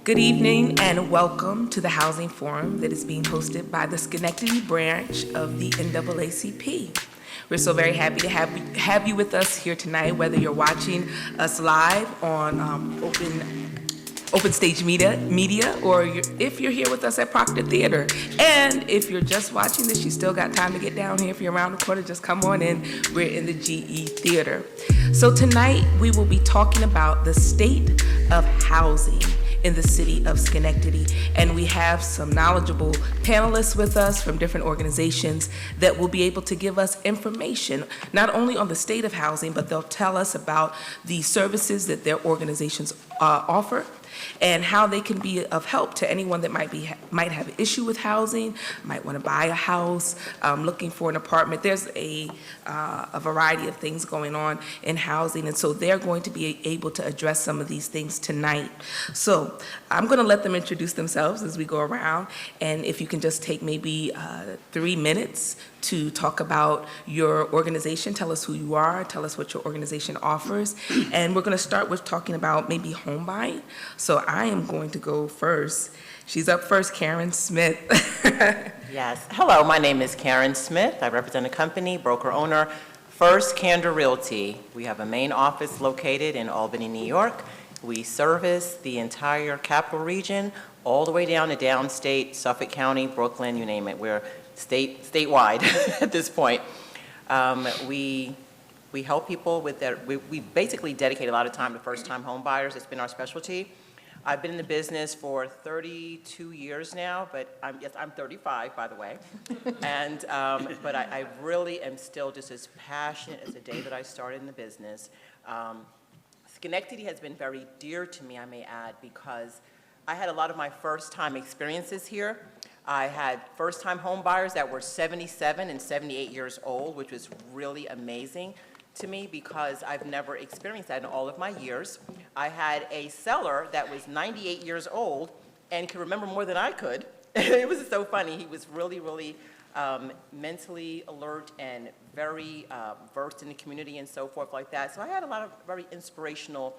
Good evening and welcome to the Housing Forum that is being hosted by the Schenectady branch of the NAACP. We're so very happy to have you with us here tonight, whether you're watching us live on Open Stage Media, or if you're here with us at Proctor Theater. And if you're just watching this, you still got time to get down here. If you're around the corner, just come on in. We're in the GE Theater. So tonight we will be talking about the state of housing in the city of Schenectady. And we have some knowledgeable panelists with us from different organizations that will be able to give us information, not only on the state of housing, but they'll tell us about the services that their organizations offer and how they can be of help to anyone that might have an issue with housing, might want to buy a house, looking for an apartment. There's a variety of things going on in housing, and so they're going to be able to address some of these things tonight. So I'm going to let them introduce themselves as we go around, and if you can just take maybe 3 minutes to talk about your organization, tell us who you are, tell us what your organization offers, and we're going to start with talking about maybe home buying. So I am going to go first. She's up first, Karen Smith. Yes. Hello, my name is Karen Smith. I represent a company, broker owner, First Candor Realty. We have a main office located in Albany, New York. We service the entire capital region, all the way down to downstate, Suffolk County, Brooklyn, you name it. We're statewide at this point. We help people with that. We basically dedicate a lot of time to first-time home buyers. It's been our specialty. I've been in the business for 32 years now, but I'm 35, by the way. And but I really am still just as passionate as the day that I started in the business. Schenectady has been very dear to me, I may add, because I had a lot of my first-time experiences here. I had first-time home buyers that were 77 and 78 years old, which was really amazing to me because I've never experienced that in all of my years. I had a seller that was 98 years old and could remember more than I could. It was so funny. He was really, really mentally alert and very versed in the community and so forth like that. So I had a lot of very inspirational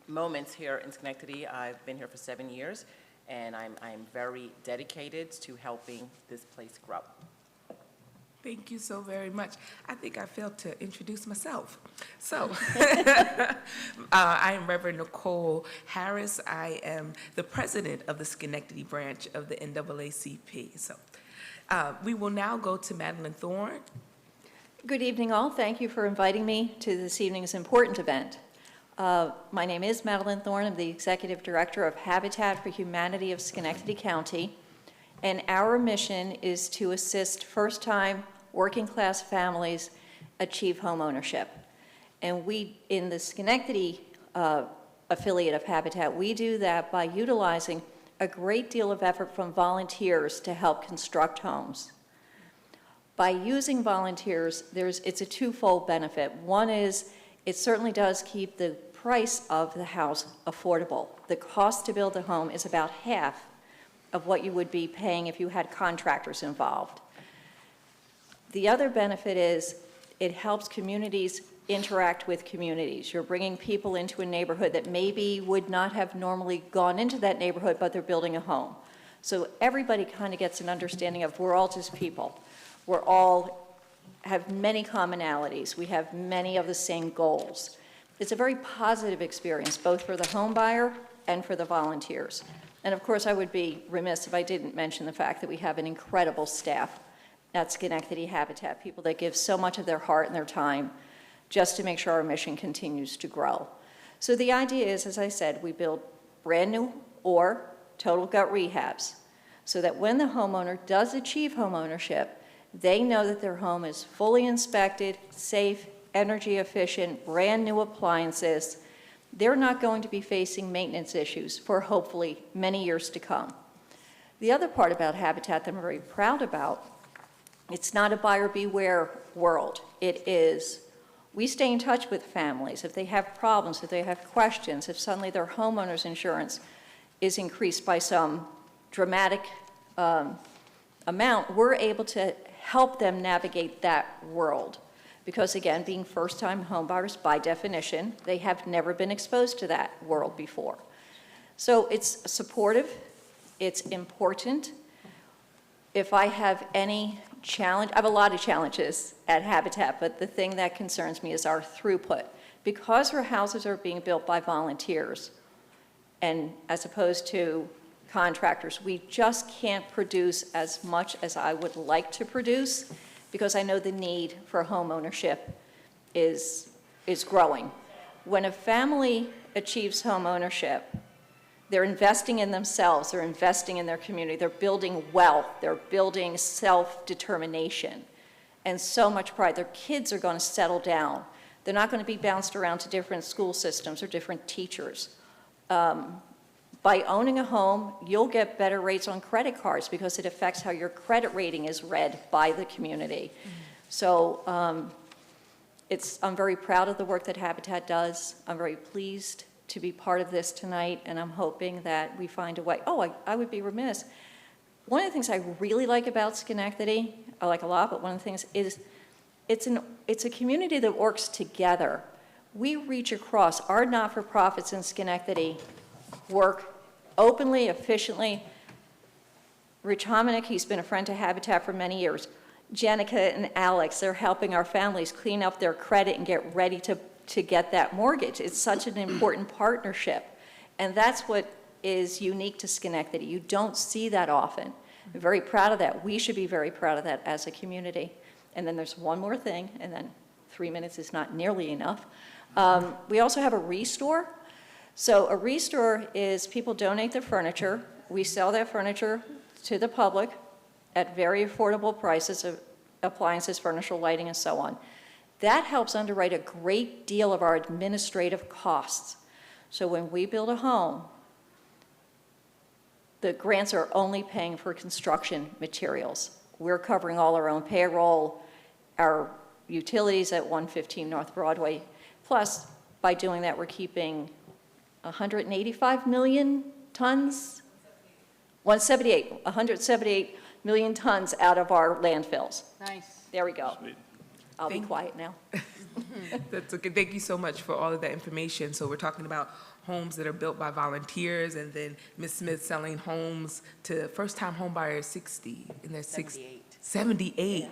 moments here in Schenectady. I've been here for 7 years, and I'm very dedicated to helping this place grow. Thank you so very much. I think I failed to introduce myself. So, I am Reverend Nicole Harris. I am the president of the Schenectady branch of the NAACP. So, we will now go to Madeline Thorne. Good evening, all. Thank you for inviting me to this evening's important event. My name is Madeline Thorne. I'm the Executive Director of Habitat for Humanity of Schenectady County, and our mission is to assist first-time working-class families achieve home ownership. And we, in the Schenectady affiliate of Habitat, we do that by utilizing a great deal of effort from volunteers to help construct homes. By using volunteers, it's a twofold benefit. One is it certainly does keep the price of the house affordable. The cost to build a home is about half of what you would be paying if you had contractors involved. The other benefit is it helps communities interact with communities. You're bringing people into a neighborhood that maybe would not have normally gone into that neighborhood, but they're building a home. So everybody kind of gets an understanding of we're all just people. We're all have many commonalities. We have many of the same goals. It's a very positive experience, both for the home buyer and for the volunteers. And of course, I would be remiss if I didn't mention the fact that we have an incredible staff at Schenectady Habitat, people that give so much of their heart and their time just to make sure our mission continues to grow. So the idea is, as I said, we build brand new or total gut rehabs so that when the homeowner does achieve home ownership, they know that their home is fully inspected, safe, energy efficient, brand new appliances. They're not going to be facing maintenance issues for hopefully many years to come. The other part about Habitat that I'm very proud about, it's not a buyer beware world. It is, we stay in touch with families. If they have problems, if they have questions, if suddenly their homeowner's insurance is increased by some dramatic amount, we're able to help them navigate that world. Because again, being first-time homebuyers by definition, they have never been exposed to that world before. So it's supportive, it's important. If I have any challenge, I have a lot of challenges at Habitat, but the thing that concerns me is our throughput. Because our houses are being built by volunteers, and as opposed to contractors, we just can't produce as much as I would like to produce, because I know the need for home ownership is growing. When a family achieves home ownership, they're investing in themselves, they're investing in their community, they're building wealth, they're building self-determination, and so much pride. Their kids are going to settle down. They're not going to be bounced around to different school systems or different teachers. By owning a home, you'll get better rates on credit cards because it affects how your credit rating is read by the community. So I'm very proud of the work that Habitat does. I'm very pleased to be part of this tonight, and I'm hoping that we find a way. Oh, I would be remiss. One of the things I really like about Schenectady, I like a lot, but one of the things is it's a community that works together. We reach across. Our not-for-profits in Schenectady work openly, efficiently. Rich Homanak, he's been a friend to Habitat for many years. Jenica and Alex, they're helping our families clean up their credit and get ready to get that mortgage. It's such an important partnership. And that's what is unique to Schenectady. You don't see that often. I'm very proud of that. We should be very proud of that as a community. And then there's one more thing, and then 3 minutes is not nearly enough. We also have a restore. So a restore is people donate their furniture. We sell that furniture to the public at very affordable prices of appliances, furniture, lighting, and so on. That helps underwrite a great deal of our administrative costs. So when we build a home, the grants are only paying for construction materials. We're covering all our own payroll, our utilities at 115 North Broadway. Plus, by doing that, we're keeping 185 million tons? 178 million tons out of our landfills. Nice. There we go. Sweet. I'll be quiet now. That's okay. Thank you so much for all of that information. So we're talking about homes that are built by volunteers, and then Ms. Smith selling homes to first-time home buyers 60 in their 78. 78. Yeah.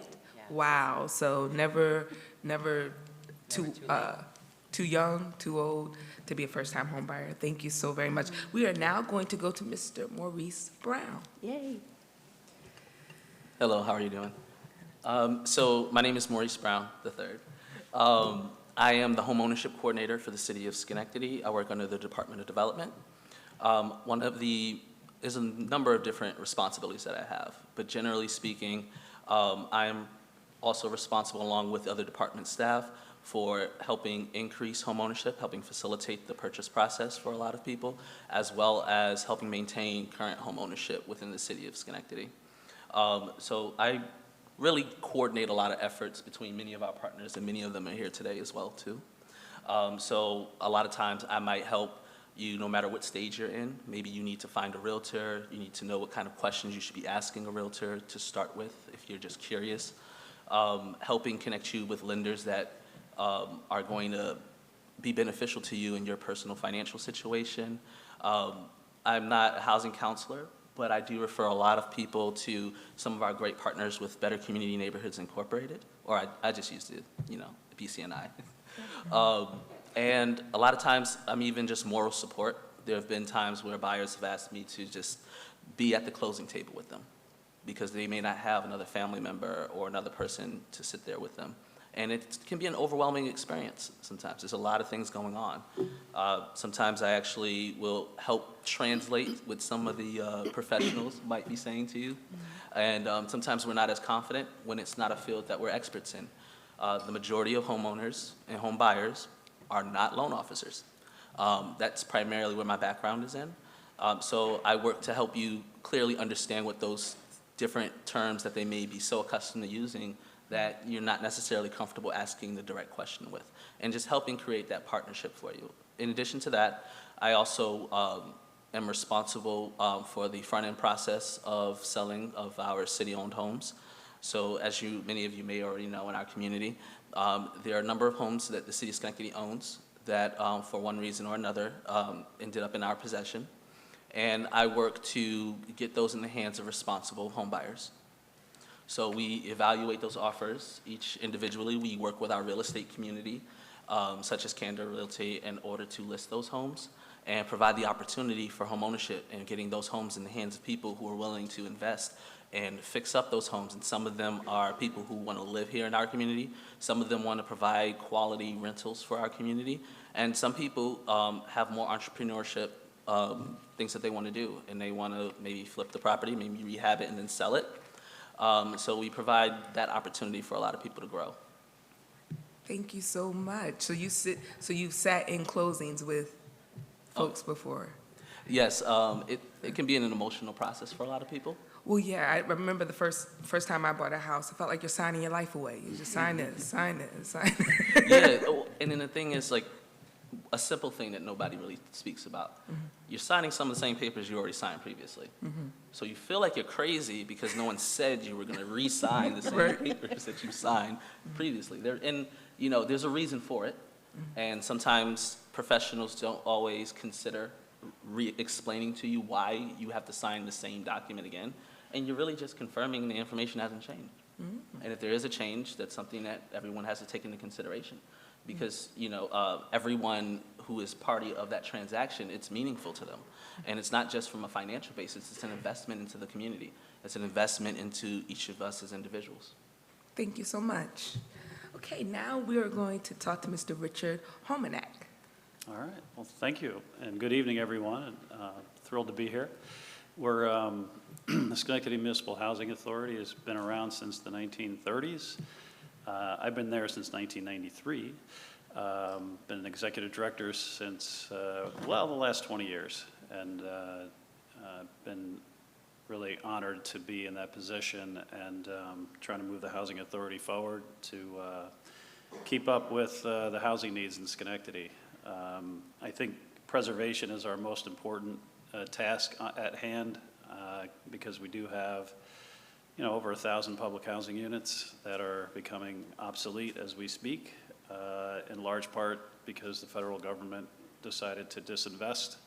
Wow. So never too young, too old to be a first-time home buyer. Thank you so very much. We are now going to go to Mr. Maurice Brown. Yay. Hello, how are you doing? So my name is Maurice Brown III. I am the home ownership coordinator for the city of Schenectady. I work under the Department of Development. There's a number of different responsibilities that I have, but generally speaking, I am also responsible along with other department staff for helping increase home ownership, helping facilitate the purchase process for a lot of people, as well as helping maintain current home ownership within the city of Schenectady. So I really coordinate a lot of efforts between many of our partners, and many of them are here today as well too. So a lot of times I might help you no matter what stage you're in. Maybe you need to find a realtor, you need to know what kind of questions you should be asking a realtor to start with if you're just curious. Helping connect you with lenders that are going to be beneficial to you in your personal financial situation. I'm not a housing counselor, but I do refer a lot of people to some of our great partners with Better Community Neighborhoods Incorporated, or I just used it, BCNI. And a lot of times, I'm even just moral support. There have been times where buyers have asked me to just be at the closing table with them because they may not have another family member or another person to sit there with them. And it can be an overwhelming experience sometimes. There's a lot of things going on. Sometimes I actually will help translate what some of the professionals might be saying to you. And sometimes we're not as confident when it's not a field that we're experts in. The majority of homeowners and home buyers are not loan officers. That's primarily where my background is in. So I work to help you clearly understand what those different terms that they may be so accustomed to using that you're not necessarily comfortable asking the direct question with, and just helping create that partnership for you. In addition to that, I also am responsible for the front-end process of selling of our city-owned homes. So as many of you may already know in our community, there are a number of homes that the city of Schenectady owns that for one reason or another ended up in our possession. and I work to get those in the hands of responsible home buyers. So we evaluate those offers each individually. We work with our real estate community, such as Candor Realty, in order to list those homes and provide the opportunity for home ownership and getting those homes in the hands of people who are willing to invest and fix up those homes. And some of them are people who want to live here in our community. Some of them want to provide quality rentals for our community. And some people have more entrepreneurship things that they want to do, and they want to maybe flip the property, maybe rehab it and then sell it. So we provide that opportunity for a lot of people to grow. Thank you so much. So you've sat in closings with folks before? Yes, it can be an emotional process for a lot of people. Well, yeah, I remember the first time I bought a house, it felt like you're signing your life away. You just sign this, sign this, sign this. Yeah, and then the thing is, like, a simple thing that nobody really speaks about. Mm-hmm. You're signing some of the same papers you already signed previously. Mm-hmm. So you feel like you're crazy because no one said you were going to re-sign the same papers that you signed previously. There's a reason for it, and sometimes professionals don't always consider explaining to you why you have to sign the same document again, and you're really just confirming the information hasn't changed. Mm-hmm. And if there is a change, that's something that everyone has to take into consideration. Because everyone who is party of that transaction, it's meaningful to them. And it's not just from a financial basis, it's an investment into the community. It's an investment into each of us as individuals. Thank you so much. Okay, now we are going to talk to Mr. Richard Homanak. All right, well, thank you, and good evening, everyone. Thrilled to be here. We're, the Schenectady Municipal Housing Authority has been around since the 1930s. I've been there since 1993. Been an executive director since, the last 20 years, and been really honored to be in that position and trying to move the Housing Authority forward to keep up with the housing needs in Schenectady. I think preservation is our most important task at hand because we do have over 1,000 public housing units that are becoming obsolete as we speak, in large part because the federal government decided to disinvest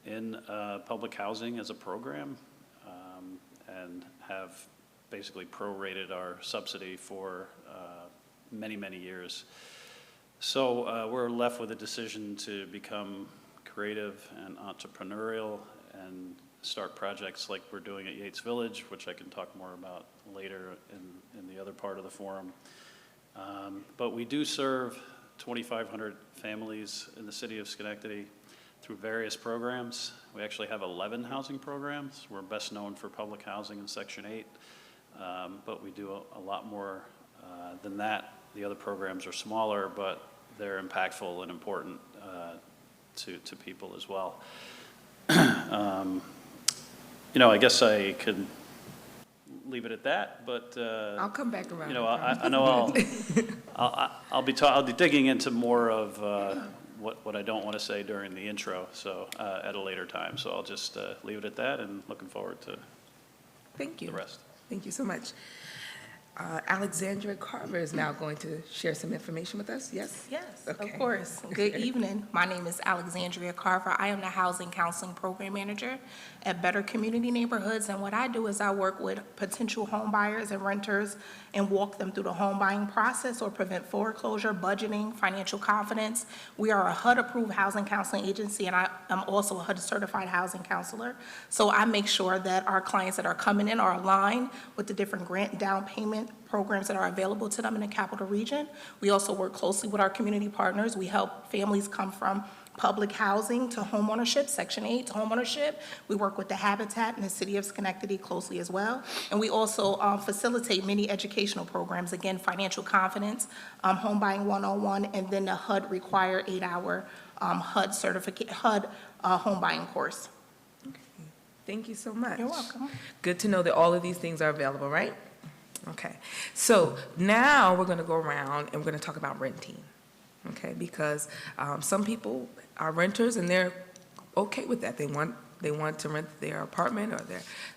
in public housing as a program and have basically prorated our subsidy for many, many years. So we're left with a decision to become creative and entrepreneurial and start projects like we're doing at Yates Village, which I can talk more about later in the other part of the forum. But we do serve 2,500 families in the city of Schenectady through various programs. We actually have 11 housing programs. We're best known for public housing in Section 8, but we do a lot more than that. The other programs are smaller, but they're impactful and important to people as well. I guess I could leave it at that, but I'll come back around. I know I'll be digging into more of what I don't want to say during the intro, so at a later time. So I'll just leave it at that, and looking forward to the rest. Thank you so much. Alexandria Carver is now going to share some information with us. Yes? Yes, Okay. of course. Good evening. My name is Alexandria Carver. I am the Housing Counseling Program Manager at Better Community Neighborhoods, and what I do is I work with potential home buyers and renters and walk them through the home buying process or prevent foreclosure, budgeting, financial confidence. We are a HUD-approved housing counseling agency, and I am also a HUD-certified housing counselor. So I make sure that our clients that are coming in are aligned with the different grant down payment programs that are available to them in the capital region. We also work closely with our community partners. We help families come from public housing to homeownership, Section 8 to homeownership. We work with the Habitat in the city of Schenectady closely as well. And we also facilitate many educational programs, again, financial confidence, home buying 101, and then the HUD required 8-hour HUD certificate, HUD home buying course. Okay. Thank you so much. You're welcome. Good to know that all of these things are available, right? Okay. So now we're going to go around and we're going to talk about renting. Okay, because some people are renters and they're okay with that. They want to rent their apartment or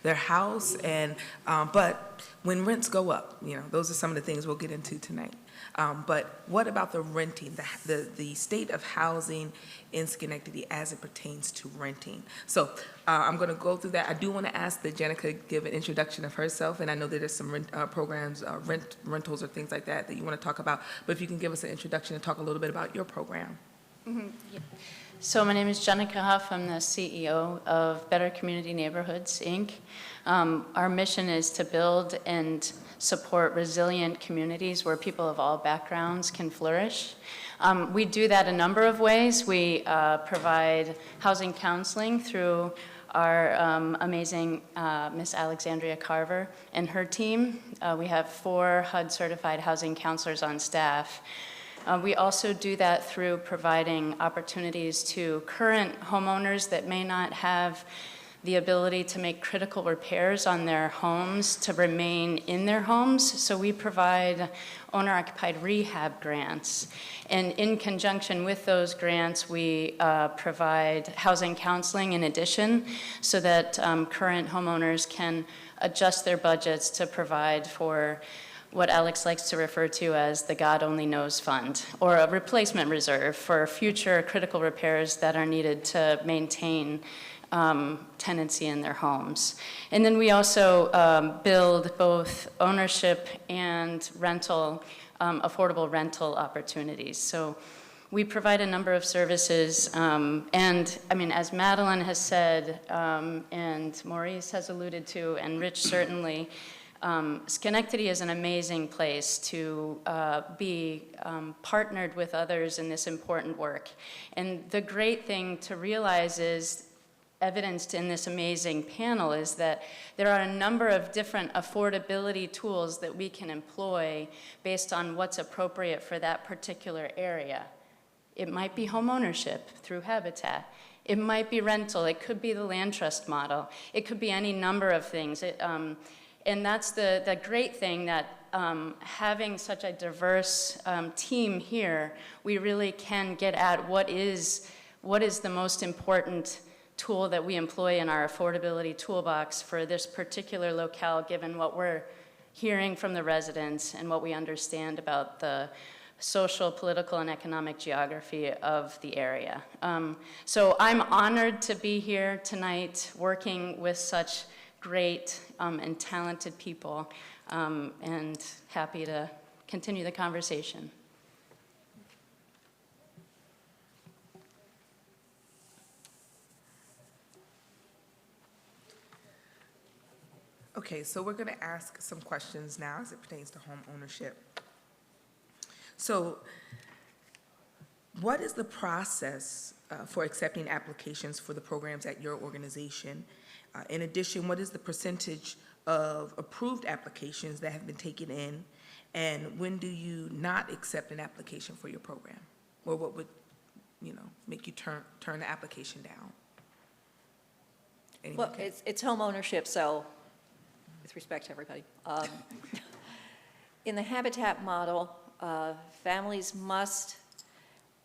their house, and but when rents go up, those are some of the things we'll get into tonight. But what about the renting, the state of housing in Schenectady as it pertains to renting? So I'm going to go through that. I do want to ask that Jenica give an introduction of herself, and I know that there's some programs, rentals or things like that you want to talk about. But if you can give us an introduction and talk a little bit about your program. So my name is Jenica Huff. I'm the CEO of Better Community Neighborhoods, Inc. Our mission is to build and support resilient communities where people of all backgrounds can flourish. We do that a number of ways. We provide housing counseling through our amazing Miss Alexandria Carver and her team. We have 4 HUD-certified housing counselors on staff. We also do that through providing opportunities to current homeowners that may not have the ability to make critical repairs on their homes to remain in their homes. So we provide owner-occupied rehab grants. And in conjunction with those grants, we provide housing counseling in addition so that current homeowners can adjust their budgets to provide for what Alex likes to refer to as the God Only Knows Fund, or a replacement reserve for future critical repairs that are needed to maintain tenancy in their homes. And then we also build both ownership and rental, affordable rental opportunities. So we provide a number of services, and I mean, as Madeline has said, and Maurice has alluded to, and Rich certainly, Schenectady is an amazing place to be partnered with others in this important work. And the great thing to realize is, evidenced in this amazing panel, is that there are a number of different affordability tools that we can employ based on what's appropriate for that particular area. It might be home ownership through Habitat. It might be rental. It could be the land trust model. It could be any number of things. And that's the great thing, that having such a diverse team here, we really can get at what is the most important tool that we employ in our affordability toolbox for this particular locale, given what we're hearing from the residents and what we understand about the social, political, and economic geography of the area. So I'm honored to be here tonight working with such great and talented people, and happy to continue the conversation. Okay, so we're going to ask some questions now as it pertains to home ownership. So what is the process for accepting applications for the programs at your organization? In addition, what is the percentage of approved applications that have been taken in? And when do you not accept an application for your program? Or what would, make you turn the application down? Anyone Well, can- it's home ownership, so with respect to everybody. In the Habitat model, families must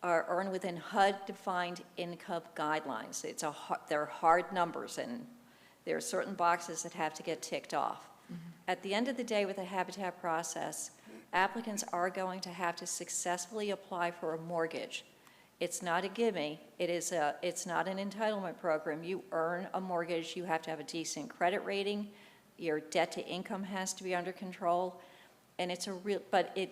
earn within HUD-defined income guidelines. They're hard numbers, and there are certain boxes that have to get ticked off. At the end of the day, with the Habitat process, applicants are going to have to successfully apply for a mortgage. It's not a gimme. It's not an entitlement program. You earn a mortgage. You have to have a decent credit rating. Your debt to income has to be under control. And but it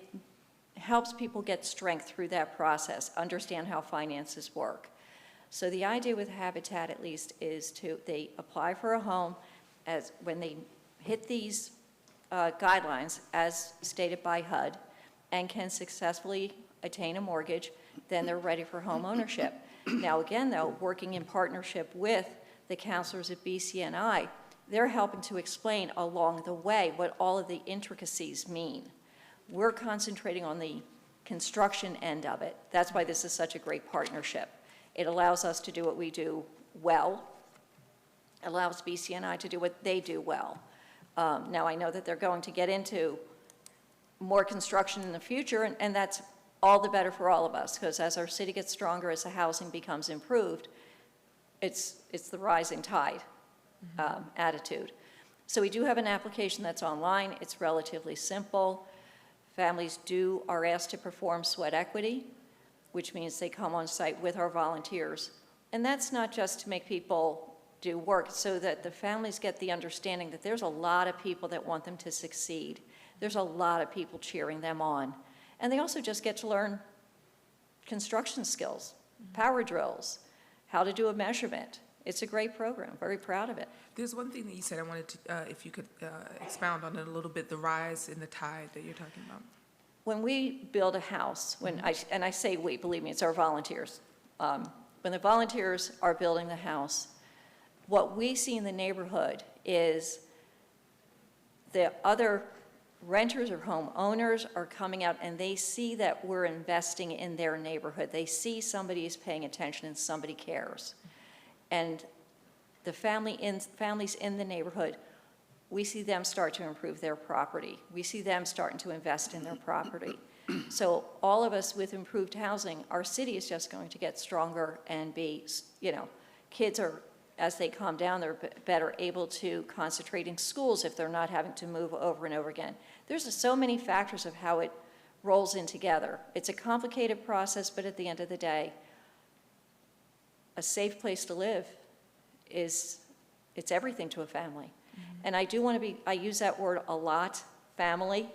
helps people get strength through that process, understand how finances work. So the idea with Habitat, at least, is they apply for a home when they hit these guidelines as stated by HUD and can successfully attain a mortgage, then they're ready for home ownership. Now again, though, working in partnership with the counselors at BCNI, they're helping to explain along the way what all of the intricacies mean. We're concentrating on the construction end of it. That's why this is such a great partnership. It allows us to do what we do well, allows BCNI to do what they do well. Now, I know that they're going to get into more construction in the future, and that's all the better for all of us, because as our city gets stronger, as the housing becomes improved, it's the rising tide attitude. So we do have an application that's online. It's relatively simple. Families are asked to perform sweat equity, which means they come on site with our volunteers. And that's not just to make people do work, so that the families get the understanding that there's a lot of people that want them to succeed. There's a lot of people cheering them on. And they also just get to learn construction skills, power drills, how to do a measurement. It's a great program, very proud of it. There's one thing that you said I wanted to, if you could expound on it a little bit, the rise in the tide that you're talking about. When we build a house, and I say we, believe me, it's our volunteers. When the volunteers are building the house, what we see in the neighborhood is the other renters or homeowners are coming out and they see that we're investing in their neighborhood. They see somebody is paying attention and somebody cares. And the families in the neighborhood, we see them start to improve their property. We see them starting to invest in their property. So all of us with improved housing, our city is just going to get stronger and be, kids are, as they calm down, they're better able to concentrate in schools if they're not having to move over and over again. There's so many factors of how it rolls in together. It's a complicated process, but at the end of the day, a safe place to live it's everything to a family. And I do want to I use that word a lot, family.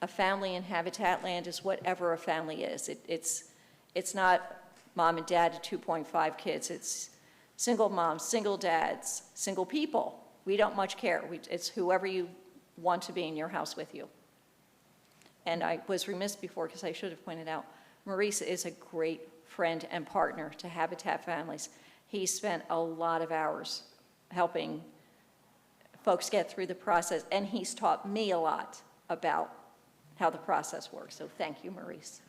A family in Habitat land is whatever a family is. It's not mom and dad to 2.5 kids. It's single moms, single dads, single people. We don't much care. It's whoever you want to be in your house with you. And I was remiss before because I should have pointed out, Maurice is a great friend and partner to Habitat families. He spent a lot of hours helping folks get through the process, and he's taught me a lot about how the process works. So thank you, Maurice.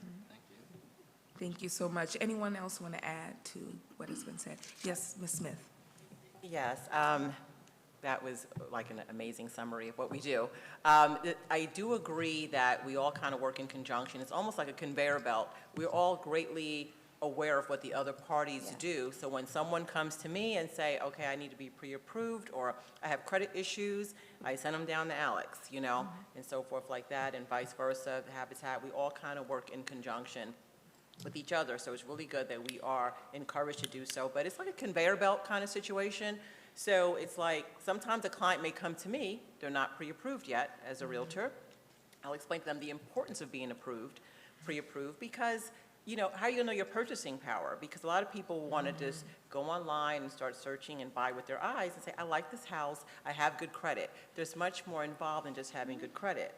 Thank you so much. Anyone else want to add to what has been said? Yes, Ms. Smith. Yes, that was like an amazing summary of what we do. I do agree that we all kind of work in conjunction. It's almost like a conveyor belt. We're all greatly aware of what the other parties do. So when someone comes to me and say, okay, I need to be pre-approved, or I have credit issues, I send them down to Alex, and so forth like that, and vice versa, the Habitat. We all kind of work in conjunction with each other. So it's really good that we are encouraged to do so. But it's like a conveyor belt kind of situation. So it's like sometimes a client may come to me, they're not pre-approved yet as a realtor. I'll explain to them the importance of being pre-approved, because how are you going to know your purchasing power? Because a lot of people want to just go online and start searching and buy with their eyes and say, I like this house, I have good credit. There's much more involved than just having good credit,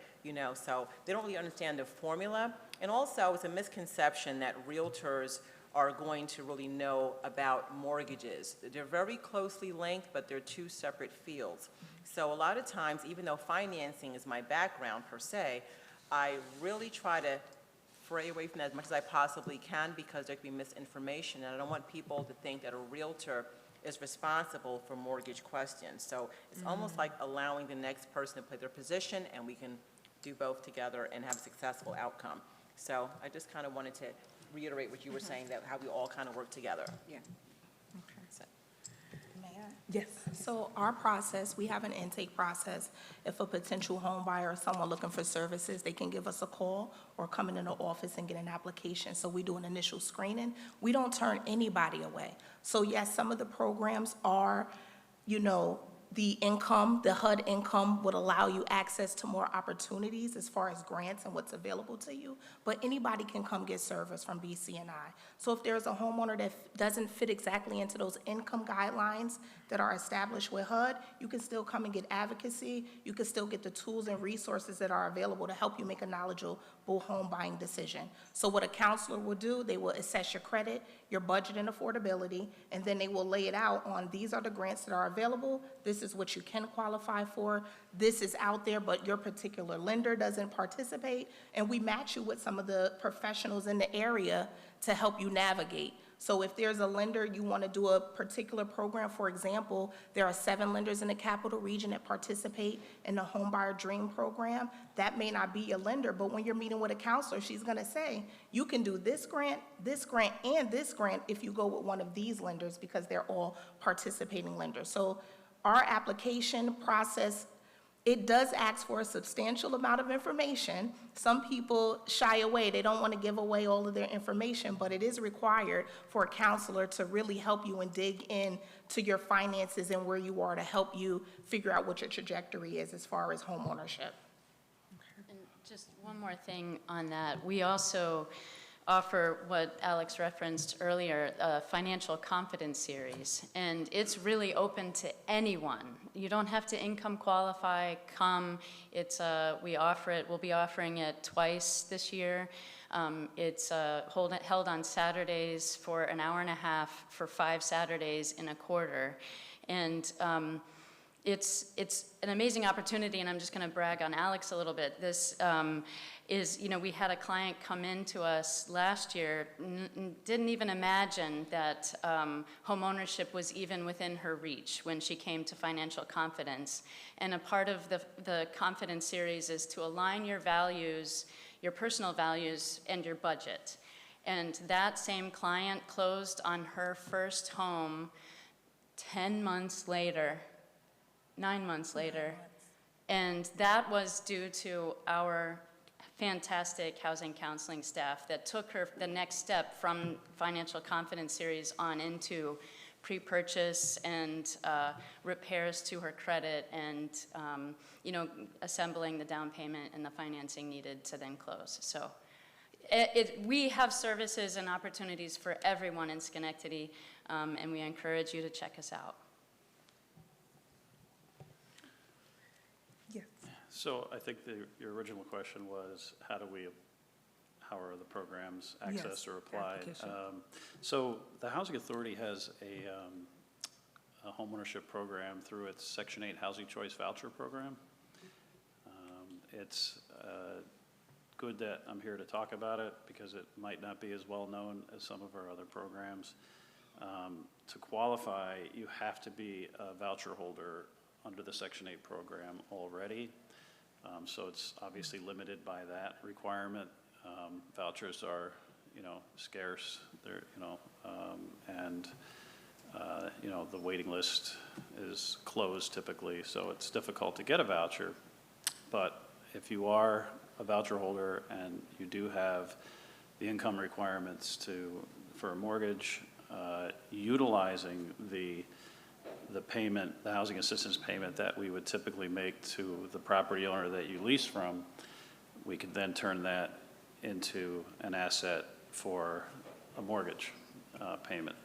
so they don't really understand the formula. And also, it's a misconception that realtors are going to really know about mortgages. They're very closely linked, but they're two separate fields. So a lot of times, even though financing is my background per se, I really try to stray away from that as much as I possibly can, because there can be misinformation, and I don't want people to think that a realtor is responsible for mortgage questions. So it's almost like allowing the next person to play their position, and we can do both together and have a successful outcome. So I just kind of wanted to reiterate what you were saying, that how we all kind of work together. Yeah. So. May I? Yes. So our process, we have an intake process. If a potential home buyer or someone looking for services, they can give us a call or come into the office and get an application. So we do an initial screening. We don't turn anybody away. So yes, some of the programs are, the income, the HUD income would allow you access to more opportunities as far as grants and what's available to you, but anybody can come get service from BCNI. So if there's a homeowner that doesn't fit exactly into those income guidelines that are established with HUD, you can still come and get advocacy. You can still get the tools and resources that are available to help you make a knowledgeable home buying decision. So what a counselor will do, they will assess your credit, your budget and affordability, and then they will lay it out on, these are the grants that are available, this is what you can qualify for, this is out there, but your particular lender doesn't participate, and we match you with some of the professionals in the area to help you navigate. So if there's a lender, you want to do a particular program, for example, there are 7 lenders in the Capital Region that participate in the Homebuyer Dream Program. That may not be a lender, but when you're meeting with a counselor, she's going to say, you can do this grant, and this grant if you go with one of these lenders, because they're all participating lenders. So our application process It does ask for a substantial amount of information. Some people shy away. They don't want to give away all of their information, but it is required for a counselor to really help you and dig in to your finances and where you are to help you figure out what your trajectory is as far as home ownership. And just one more thing on that. We also offer what Alex referenced earlier, a financial confidence series, and it's really open to anyone. You don't have to income qualify, come. We offer it, we'll be offering it twice this year. It's held on Saturdays for an hour and a half for 5 Saturdays in a quarter. And it's an amazing opportunity, and I'm just going to brag on Alex a little bit. This we had a client come in to us last year, didn't even imagine that home ownership was even within her reach when she came to financial confidence. And a part of the confidence series is to align your values, your personal values, and your budget. And that same client closed on her first home 9 months later. And that was due to our fantastic housing counseling staff that took her the next step from financial confidence series on into pre-purchase and repairs to her credit and assembling the down payment and the financing needed to then close. So we have services and opportunities for everyone in Schenectady, and we encourage you to check us out. Yes. So I think your original question was, how are the programs accessed Yes, or applied? application. So the Housing Authority has a homeownership program through its Section 8 Housing Choice Voucher program. It's good that I'm here to talk about it because it might not be as well known as some of our other programs. To qualify, you have to be a voucher holder under the Section 8 program already. So it's obviously limited by that requirement. Vouchers are, scarce. They're, and the waiting list is closed typically, so it's difficult to get a voucher. But if you are a voucher holder and you do have the income requirements for a mortgage, utilizing the payment, the housing assistance payment that we would typically make to the property owner that you lease from, we could then turn that into an asset for a mortgage payment.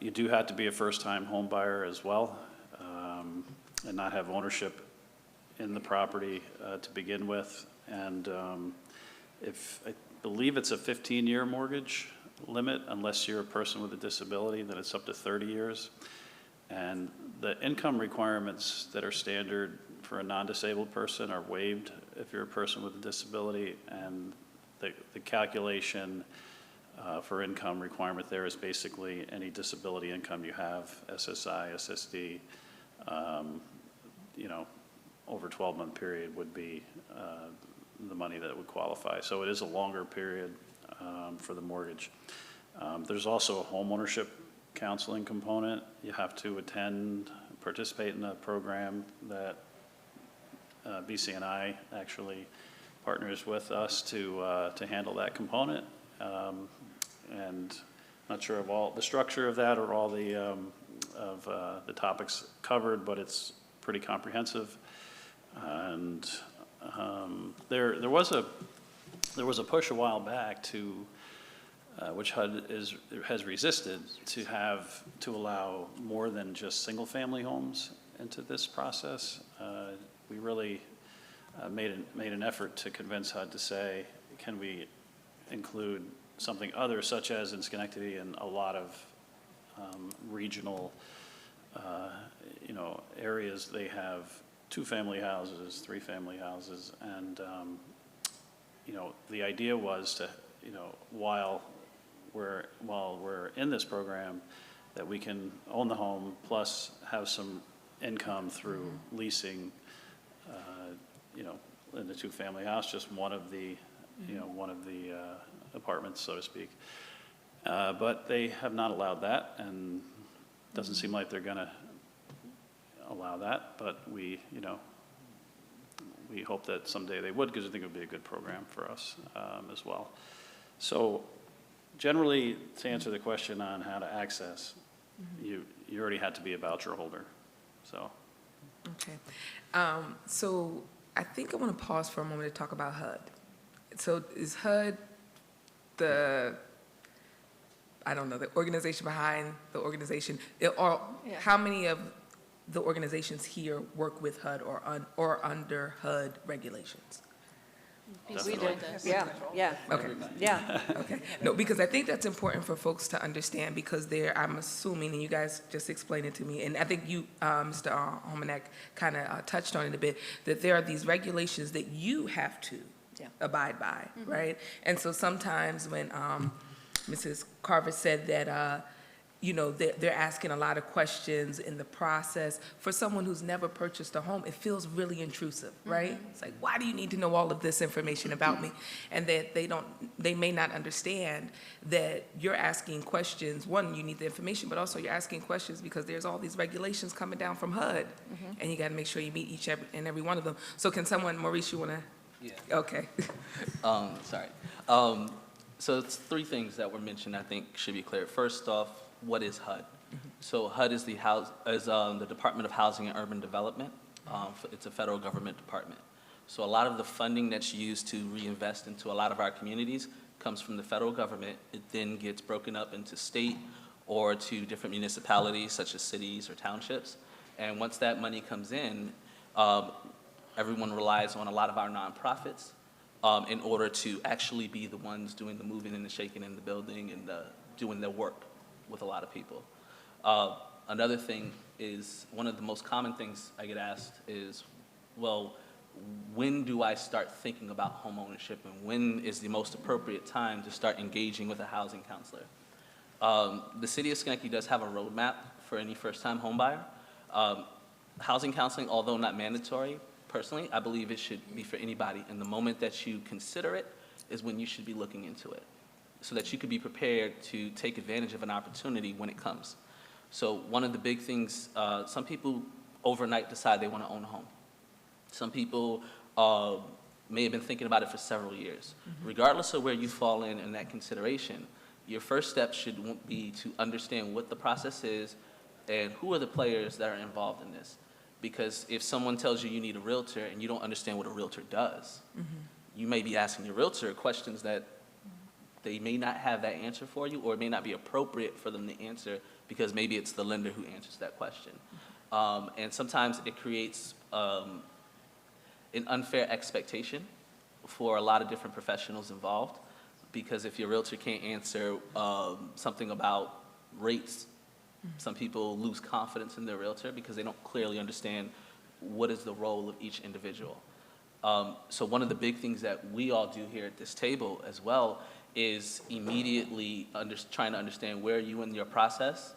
You do have to be a first-time home buyer as well, and not have ownership in the property to begin with. And I believe it's a 15-year mortgage limit, unless you're a person with a disability, then it's up to 30 years. And the income requirements that are standard for a non-disabled person are waived if you're a person with a disability, and the calculation for income requirement there is basically any disability income you have, SSI, SSD, over a 12-month period would be the money that would qualify. So it is a longer period for the mortgage. There's also a homeownership counseling component. You have to participate in a program that BCNI actually partners with us to handle that component. And not sure of all the structure of that or all the topics covered, but it's pretty comprehensive. And there was a push a while back to which HUD has resisted to allow more than just single-family homes into this process. We really made an effort to convince HUD to say, can we include something other, such as in Schenectady and a lot of regional areas, they have 2-family houses, 3-family houses, and the idea was to, while we're in this program, that we can own the home plus have some income through leasing, in the 2-family house, just one of the apartments, so to speak. But they have not allowed that, and it doesn't seem like they're going to allow that. But we we hope that someday they would, because I think it would be a good program for us as well. So generally, to answer the question on how to access, you already had to be a voucher holder, so. Okay. So I think I want to pause for a moment to talk about HUD. So is HUD the organization behind the organization? How many of the organizations here work with HUD or under HUD regulations? We do. Yeah, yeah, Okay. yeah. Okay. No, because I think that's important for folks to understand, because I'm assuming, and you guys just explained it to me, and I think you, Mr. Homanak, kind of touched on it a bit, that there are these regulations that you have to abide by, right? And so sometimes when Mrs. Carver said that, they're asking a lot of questions in the process. For someone who's never purchased a home, it feels really intrusive, right? It's like, why do you need to know all of this information about me? And that they may not understand that you're asking questions. One, you need the information, but also you're asking questions because there's all these regulations coming down from HUD, and you got to make sure you meet each and every one of them. So can someone, Maurice, you want to? Yeah. Okay. Sorry. So it's three things that were mentioned I think should be clear. First off, what is HUD? So HUD is the Department of Housing and Urban Development. It's a federal government department. So a lot of the funding that's used to reinvest into a lot of our communities comes from the federal government. It then gets broken up into state or to different municipalities such as cities or townships. And once that money comes in, everyone relies on a lot of our nonprofits in order to actually be the ones doing the moving and the shaking in the building and doing their work with a lot of people. Another thing is, one of the most common things I get asked is, well, when do I start thinking about home ownership, and when is the most appropriate time to start engaging with a housing counselor? The city of Schenectady does have a roadmap for any first-time home buyer. Housing counseling, although not mandatory, personally, I believe it should be for anybody, and the moment that you consider it is when you should be looking into it, so that you could be prepared to take advantage of an opportunity when it comes. So one of the big things, some people overnight decide they want to own a home. Some people may have been thinking about it for several years. Regardless of where you fall in that consideration, your first step should be to understand what the process is and who are the players that are involved in this. Because if someone tells you you need a realtor and you don't understand what a realtor does, you may be asking your realtor questions that they may not have that answer for you, or it may not be appropriate for them to answer because maybe it's the lender who answers that question. And sometimes it creates an unfair expectation for a lot of different professionals involved, because if your realtor can't answer something about rates, some people lose confidence in their realtor because they don't clearly understand what is the role of each individual. So one of the big things that we all do here at this table as well is immediately trying to understand where you in your process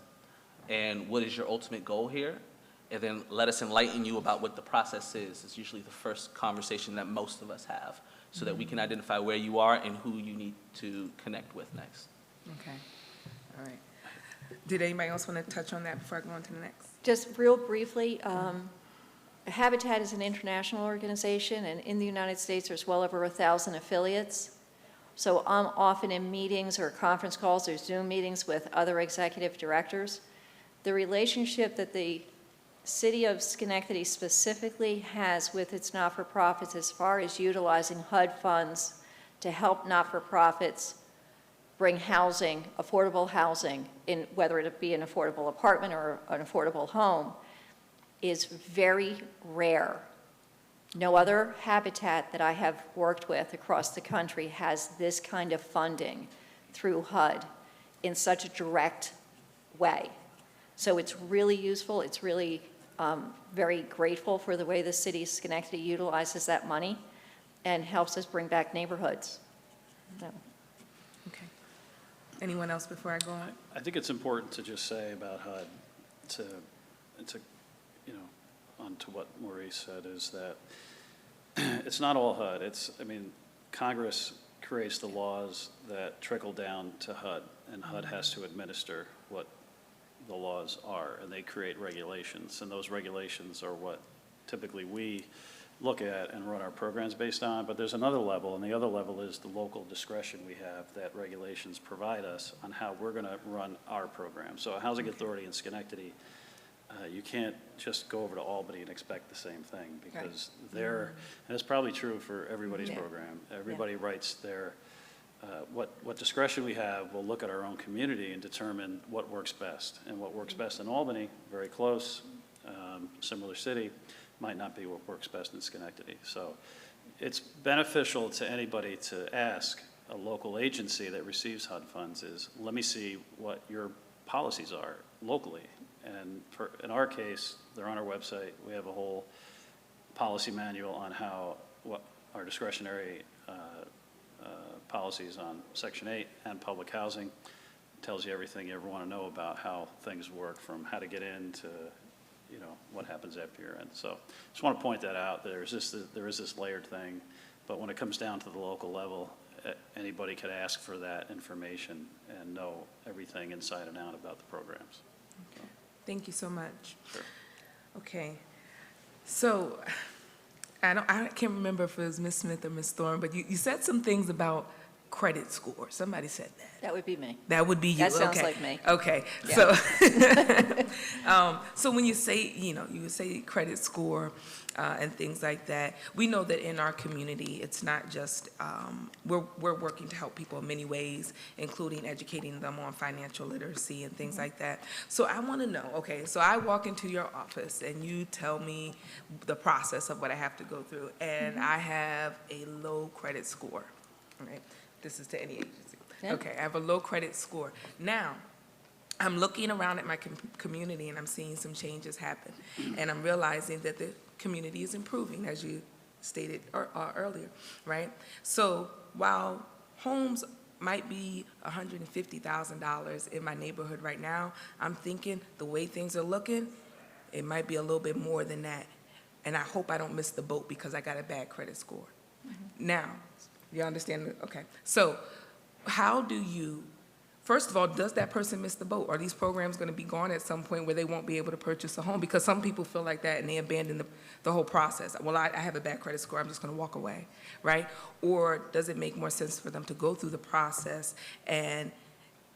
and what is your ultimate goal here, and then let us enlighten you about what the process is. It's usually the first conversation that most of us have, so that we can identify where you are and who you need to connect with next. Okay. All right. Did anybody else want to touch on that before I go on to the next? Just real briefly, Habitat is an international organization, and in the United States, there's well over 1,000 affiliates. So I'm often in meetings or conference calls or Zoom meetings with other executive directors. The relationship that the city of Schenectady specifically has with its not-for-profits as far as utilizing HUD funds to help not-for-profits bring housing, affordable housing, in whether it be an affordable apartment or an affordable home, is very rare. No other habitat that I have worked with across the country has this kind of funding through HUD in such a direct way. So it's really useful. It's really very grateful for the way the city of Schenectady utilizes that money and helps us bring back neighborhoods. So. Okay. Anyone else before I go on? I think it's important to just say about HUD, on to what Maurice said, is that it's not all HUD. Congress creates the laws that trickle down to HUD, and HUD has to administer what the laws are, and they create regulations, and those regulations are what typically we look at and run our programs based on, but there's another level, and the other level is the local discretion we have that regulations provide us on how we're going to run our program. So a housing authority in Schenectady, you can't just go over to Albany and expect the same thing, because they're, and it's probably true for everybody's program, everybody writes their, what discretion we have, we'll look at our own community and determine what works best. And what works best in Albany, very close, similar city, might not be what works best in Schenectady. So it's beneficial to anybody to ask a local agency that receives HUD funds is, let me see what your policies are locally. And in our case, they're on our website. We have a whole policy manual on what our discretionary policies on Section 8 and public housing. Tells you everything you ever want to know about how things work, from how to get in to what happens after you're in. So just want to point that out. There is this layered thing, but when it comes down to the local level, anybody could ask for that information and know everything inside and out about the programs. So. Thank you so much. Sure. Okay. So I can't remember if it was Ms. Smith or Ms. Thorne, but you said some things about credit score. Somebody said that. That would be me. That would be you. That sounds okay. like me. Okay. Yeah. So, so when you say, you would say credit score and things like that, we know that in our community, it's not just, we're working to help people in many ways, including educating them on financial literacy and things like that. So I want to know, okay, so I walk into your office and you tell me the process of what I have to go through, and I have a low credit score, right? This is to any agency. Yeah. Okay, I have a low credit score. Now, I'm looking around at my community and I'm seeing some changes happen. And I'm realizing that the community is improving, as you stated earlier, right? So while homes might be $150,000 in my neighborhood right now, I'm thinking the way things are looking, it might be a little bit more than that. And I hope I don't miss the boat because I got a bad credit score. Now, you understand? Okay. So how do you, first of all, does that person miss the boat? Are these programs going to be gone at some point where they won't be able to purchase a home? Because some people feel like that and they abandon the whole process. Well, I have a bad credit score, I'm just going to walk away, right? Or does it make more sense for them to go through the process? And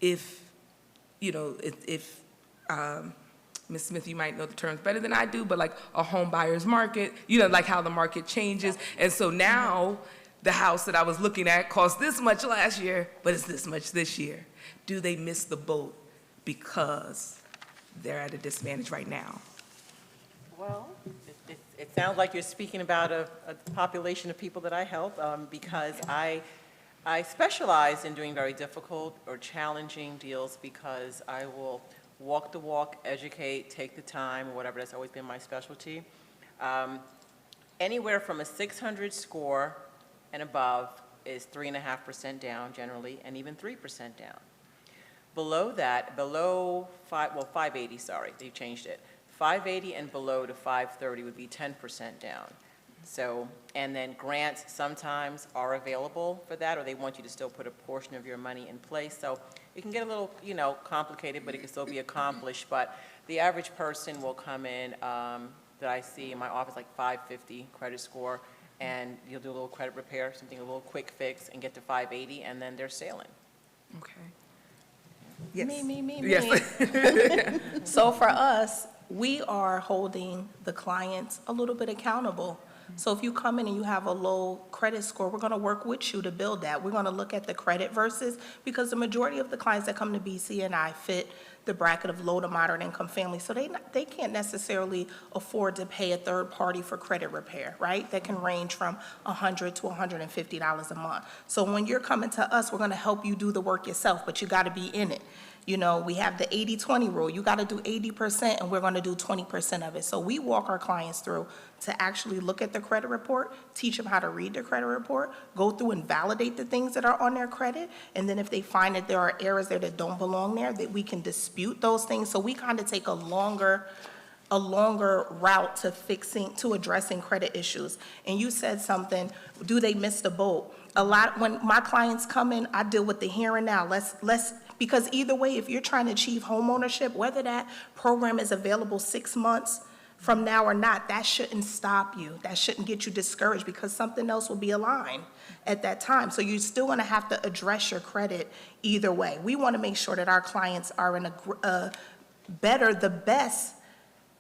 if Ms. Smith, you might know the terms better than I do, but like a home buyer's market, like how the market changes. And so now the house that I was looking at cost this much last year, but it's this much this year. Do they miss the boat because they're at a disadvantage right now? Well, it sounds like you're speaking about a population of people that I help, because I specialize in doing very difficult or challenging deals, because I will walk the walk, educate, take the time, or whatever. That's always been my specialty. Anywhere from a 600 score and above is 3.5% down generally, and even 3% down. Below that, 580, sorry, they changed it. 580 and below to 530 would be 10% down. So, and then grants sometimes are available for that, or they want you to still put a portion of your money in place. So it can get a little, complicated, but it can still be accomplished. But the average person will come in, that I see in my office, like 550 credit score, and you'll do a little credit repair, something, a little quick fix, and get to 580, and then they're sailing. Okay. Yes. Me. Yes. So for us, we are holding the clients a little bit accountable. So if you come in and you have a low credit score, we're going to work with you to build that. We're going to look at the credit versus, because the majority of the clients that come to BC&I fit the bracket of low to moderate income families. So they can't necessarily afford to pay a third party for credit repair, right? That can range from $100 to $150 a month. So when you're coming to us, we're going to help you do the work yourself, but you got to be in it. We have the 80-20 rule. You got to do 80% and we're going to do 20% of it. So we walk our clients through to actually look at the credit report, teach them how to read the credit report, go through and validate the things that are on their credit. And then if they find that there are errors there that don't belong there, that we can dispute those things. So we kind of take a longer route to addressing credit issues. And you said something, do they miss the boat? A lot, when my clients come in, I deal with the here and now. Because either way, if you're trying to achieve home ownership, whether that program is available 6 months from now or not, that shouldn't stop you. That shouldn't get you discouraged because something else will be aligned at that time. So you're still going to have to address your credit either way. We want to make sure that our clients are in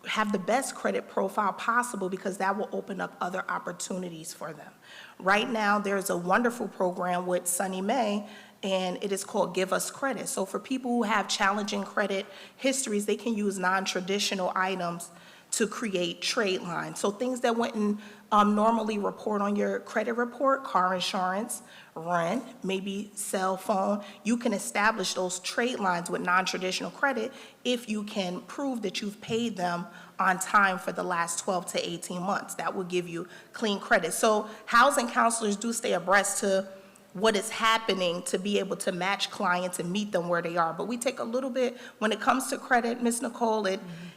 have the best credit profile possible because that will open up other opportunities for them. Right now, there's a wonderful program with Sunny Mae, and it is called Give Us Credit. So for people who have challenging credit histories, they can use non-traditional items to create trade lines. So things that wouldn't normally report on your credit report, car insurance, rent, maybe cell phone, you can establish those trade lines with non-traditional credit if you can prove that you've paid them on time for the last 12 to 18 months. That will give you clean credit. So housing counselors do stay abreast to what is happening to be able to match clients and meet them where they are. But we take a little bit, when it comes to credit, Ms. Nicole,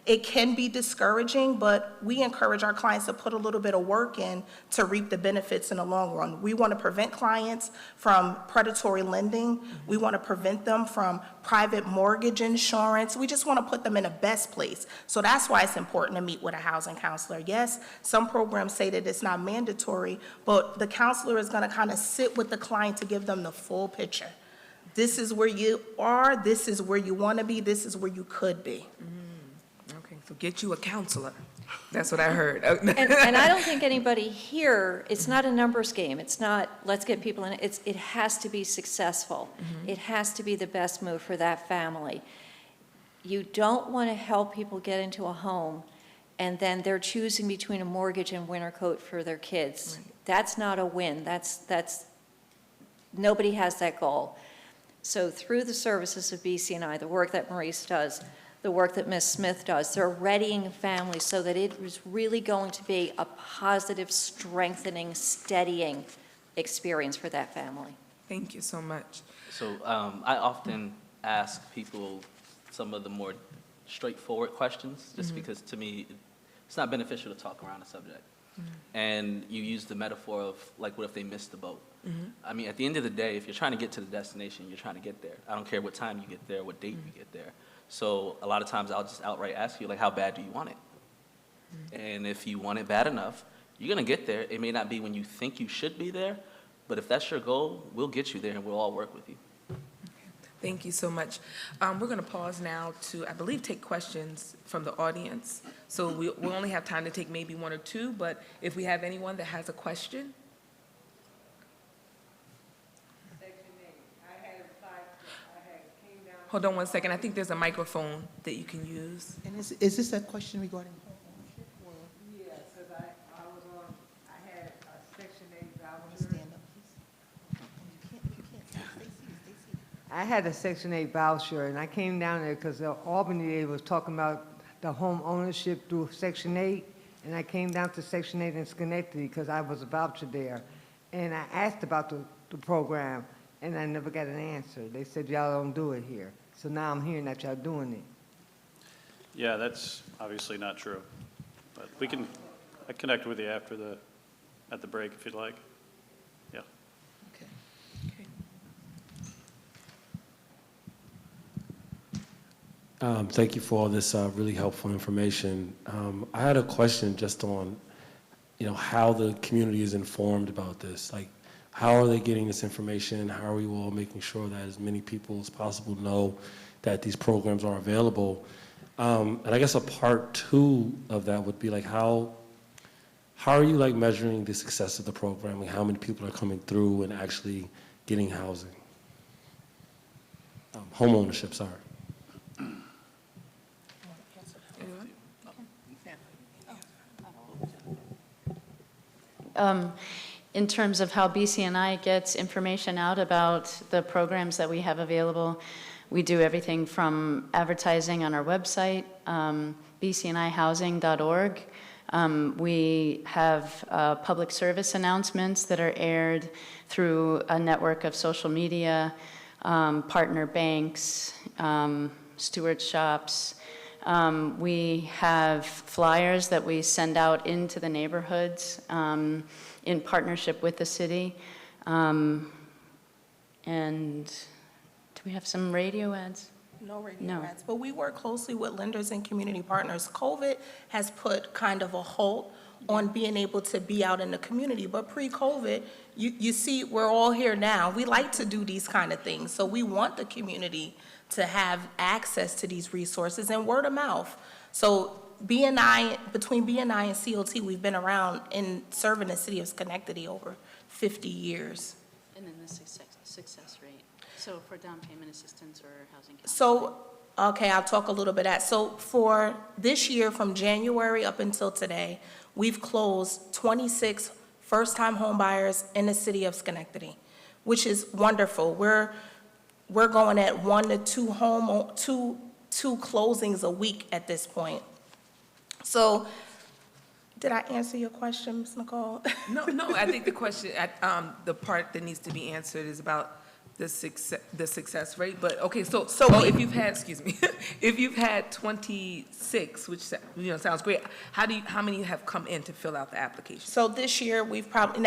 it can be discouraging, but we encourage our clients to put a little bit of work in to reap the benefits in the long run. We want to prevent clients from predatory lending. We want to prevent them from private mortgage insurance. We just want to put them in the best place. So that's why it's important to meet with a housing counselor. Yes, some programs say that it's not mandatory, but the counselor is going to kind of sit with the client to give them the full picture. This is where you are, this is where you want to be, this is where you could be. Okay, so get you a counselor. That's what I heard. And I don't think anybody here, it's not a numbers game. It's not, let's get people in. It has to be successful. It has to be the best move for that family. You don't want to help people get into a home and then they're choosing between a mortgage and winter coat for their kids. Right. That's not a win. Nobody has that goal. So through the services of BCNI, the work that Maurice does, the work that Ms. Smith does, they're readying families so that it is really going to be a positive, strengthening, steadying experience for that family. Thank you so much. So I often ask people some of the more straightforward questions, just because to me, it's not beneficial to talk around a subject. And you use the metaphor of, like, what if they missed the boat? I mean, at the end of the day, if you're trying to get to the destination, you're trying to get there. I don't care what time you get there, what date you get there. So a lot of times I'll just outright ask you, like, how bad do you want it? And if you want it bad enough, you're going to get there. It may not be when you think you should be there, but if that's your goal, we'll get you there and we'll all work with you. Thank you so much. We're going to pause now to, I believe, take questions from the audience. So we'll only have time to take maybe one or two, but if we have anyone that has a question. Hold on one second. I think there's a microphone that you can use. And is this a question regarding homeownership or? Yes, because I was on, I had a Section 8 voucher. Stand up, please. You can't. Stay seated. I had a Section 8 voucher, and I came down there because Albany was talking about the home ownership through Section 8, and I came down to Section 8 in Schenectady because I was a voucher there. And I asked about the program, and I never got an answer. They said, y'all don't do it here. So now I'm hearing that y'all doing it. Yeah, that's obviously not true. But I connect with you at the break if you'd like. Yeah. Okay. Thank you for all this really helpful information. I had a question just on, how the community is informed about this. Like, how are they getting this information? How are we all making sure that as many people as possible know that these programs are available? And I guess a part two of that would be like, how are you like measuring the success of the program? Like, how many people are coming through and actually getting housing? Home ownership, sorry. In terms of how BCNI gets information out about the programs that we have available, we do everything from advertising on our website, bcnihousing.org. We have public service announcements that are aired through a network of social media, partner banks, steward shops. We have flyers that we send out into the neighborhoods in partnership with the city. And do we have some radio ads? No radio No. ads, but we work closely with lenders and community partners. COVID has put kind of a halt on being able to be out in the community, but pre-COVID, you see, we're all here now. We like to do these kind of things, so we want the community to have access to these resources and word of mouth. So BNI, between BNI and COT, we've been around and serving the city of Schenectady over 50 years. And then the success rate, so for down payment assistance or housing counseling? So, okay, I'll talk a little bit of that. So for this year, from January up until today, we've closed 26 first-time home buyers in the city of Schenectady, which is wonderful. We're going at 1 to 2 closings a week at this point. So, did I answer your question, Ms. Nicole? No, I think the question, the part that needs to be answered is about the success rate, but, okay, so if you've had, excuse me, if you've had 26, which, sounds great, how many have come in to fill out the application? So this year, we've probably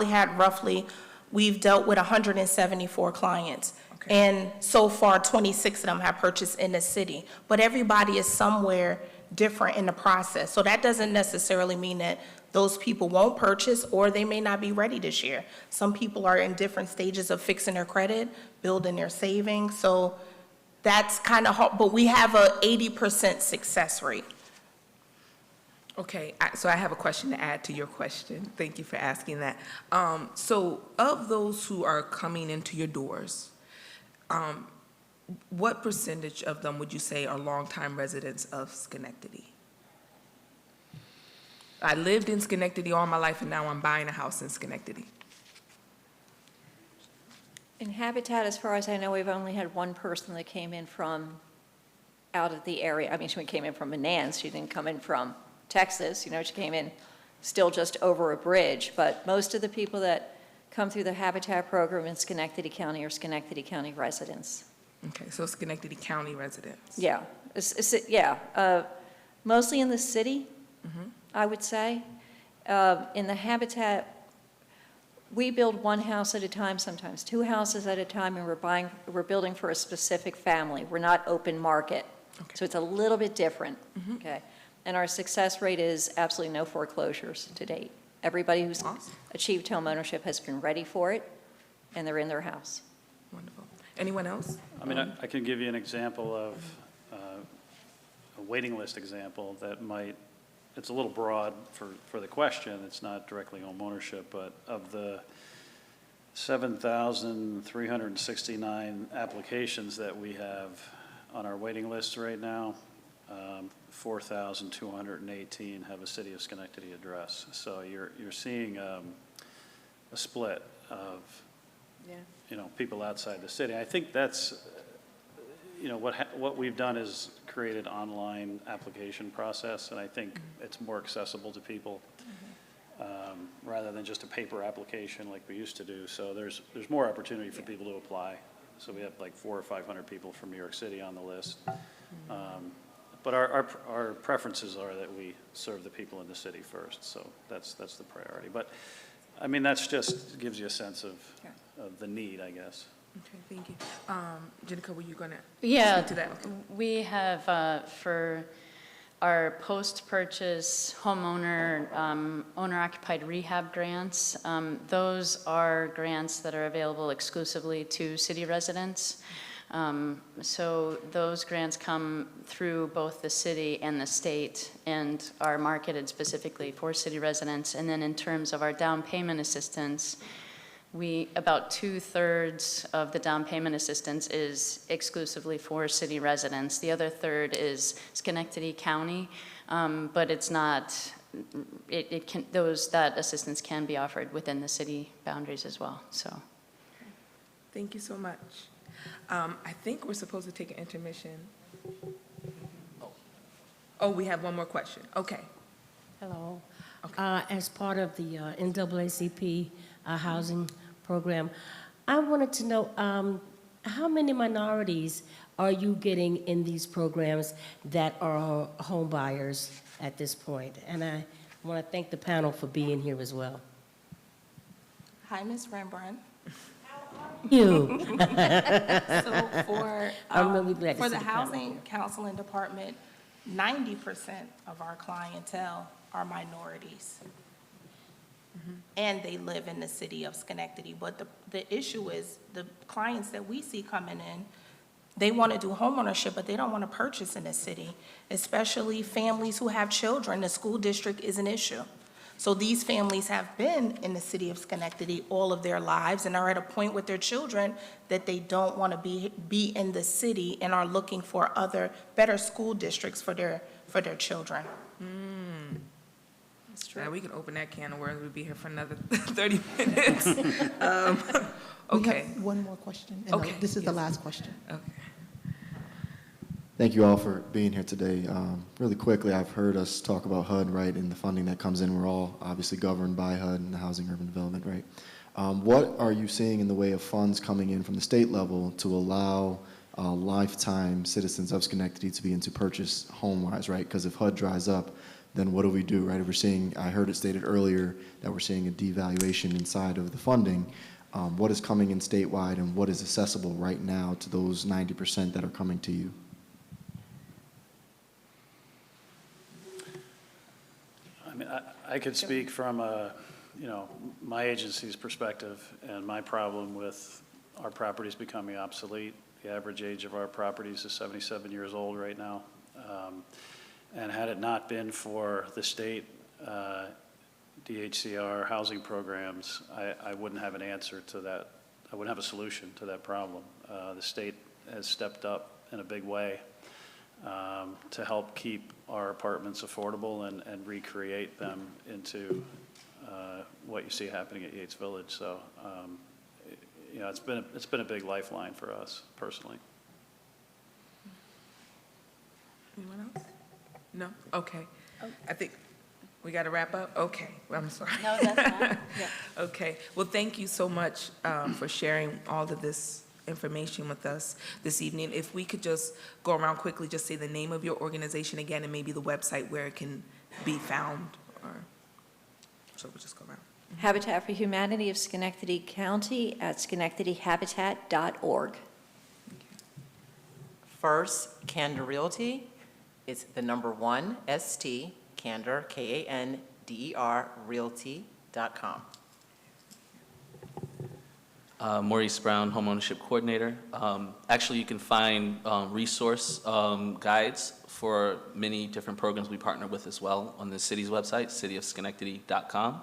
had roughly, we've dealt with 174 clients. Okay. And so far, 26 of them have purchased in the city. But everybody is somewhere different in the process. So that doesn't necessarily mean that those people won't purchase, or they may not be ready this year. Some people are in different stages of fixing their credit, building their savings. So that's kind of hard, but we have a 80% success rate. Okay, so I have a question to add to your question. Thank you for asking that. So of those who are coming into your doors, what percentage of them would you say are longtime residents of Schenectady? I lived in Schenectady all my life, and now I'm buying a house in Schenectady. In Habitat, as far as I know, we've only had one person that came in from out of the area. I mean, she came in from Menands. She didn't come in from Texas. She came in still just over a bridge. But most of the people that come through the Habitat program in Schenectady County are Schenectady County residents. Okay, so Schenectady County residents. Yeah, mostly in the city, I would say. In the Habitat, we build one house at a time, sometimes 2 houses at a time, and we're building for a specific family. We're not open market. Okay. So it's a little bit different, okay? And our success rate is absolutely no foreclosures to date. Everybody who's Awesome. achieved home ownership has been ready for it, and they're in their house. Wonderful. Anyone else? I mean, I can give you an example of a waiting list example that might, it's a little broad for the question. It's not directly home ownership, but of the 7,369 applications that we have on our waiting list right now, 4,218 have a city of Schenectady address. So you're seeing a split of people outside the city. I think that's, what we've done is created online application process, and I think it's more accessible to people rather than just a paper application like we used to do. So there's more opportunity for people to apply. So we have like 400 or 500 people from New York City on the list. But our preferences are that we serve the people in the city first, so that's the priority. But, I mean, that's just gives you a sense of the need, I guess. Okay, thank you. Jenica, were you going to Yeah, speak to that? Okay. we have, for our post-purchase homeowner, owner-occupied rehab grants, those are grants that are available exclusively to city residents. So those grants come through both the city and the state and are marketed specifically for city residents. And then in terms of our down payment assistance, about 2/3 of the down payment assistance is exclusively for city residents. The other third is Schenectady County, but it's not, that assistance can be offered within the city boundaries as well, so. Thank you so much. I think we're supposed to take an intermission. Oh, we have one more question. Okay. Hello. Okay. As part of the NAACP housing program, I wanted to know how many minorities are you getting in these programs that are home buyers at this point? And I want to thank the panel for being here as well. Hi, Ms. Rembrandt. How are You. So I'm really glad to for see the the housing counseling department, 90% of our clientele are minorities. And they live in the city of Schenectady. But the issue is, the clients that we see coming in, they want to do homeownership, but they don't want to purchase in the city, especially families who have children. The school district is an issue. So these families have been in the city of Schenectady all of their lives and are at a point with their children that they don't want to be in the city and are looking for other, better school districts for their children. That's true. Now, we can open that can of worms. We'll be here for another 30 minutes. We Okay. have one more question, and Okay, this is the yes. last question. Okay. Thank you all for being here today. Really quickly, I've heard us talk about HUD, right, and the funding that comes in. We're all obviously governed by HUD and the Housing Urban Development, right? What are you seeing in the way of funds coming in from the state level to allow lifetime citizens of Schenectady to begin to purchase home-wise, right? Because if HUD dries up, then what do we do, right? If we're seeing, I heard it stated earlier that we're seeing a devaluation inside of the funding. What is coming in statewide and what is accessible right now to those 90% that are coming to you? I mean, I could speak from my agency's perspective and my problem with our properties becoming obsolete. The average age of our properties is 77 years old right now. And had it not been for the state DHCR housing programs, I wouldn't have an answer to that. I wouldn't have a solution to that problem. The state has stepped up in a big way to help keep our apartments affordable and recreate them into what you see happening at Yates Village. So, it's been a big lifeline for us personally. Anyone else? No? Okay. I think we got to wrap up? Okay. Well, I'm sorry. No, that's fine. Yeah. Okay. Well, thank you so much for sharing all of this information with us this evening. If we could just go around quickly, just say the name of your organization again and maybe the website where it can be found. So we'll just go around. Habitat for Humanity of Schenectady County at schenectadyhabitat.org. First, Candor Realty. It's the number 1, ST, Candor, KANDER, realty.com. Maurice Brown, Homeownership Coordinator. Actually, you can find resource guides for many different programs we partner with as well on the city's website, cityofschenectady.com.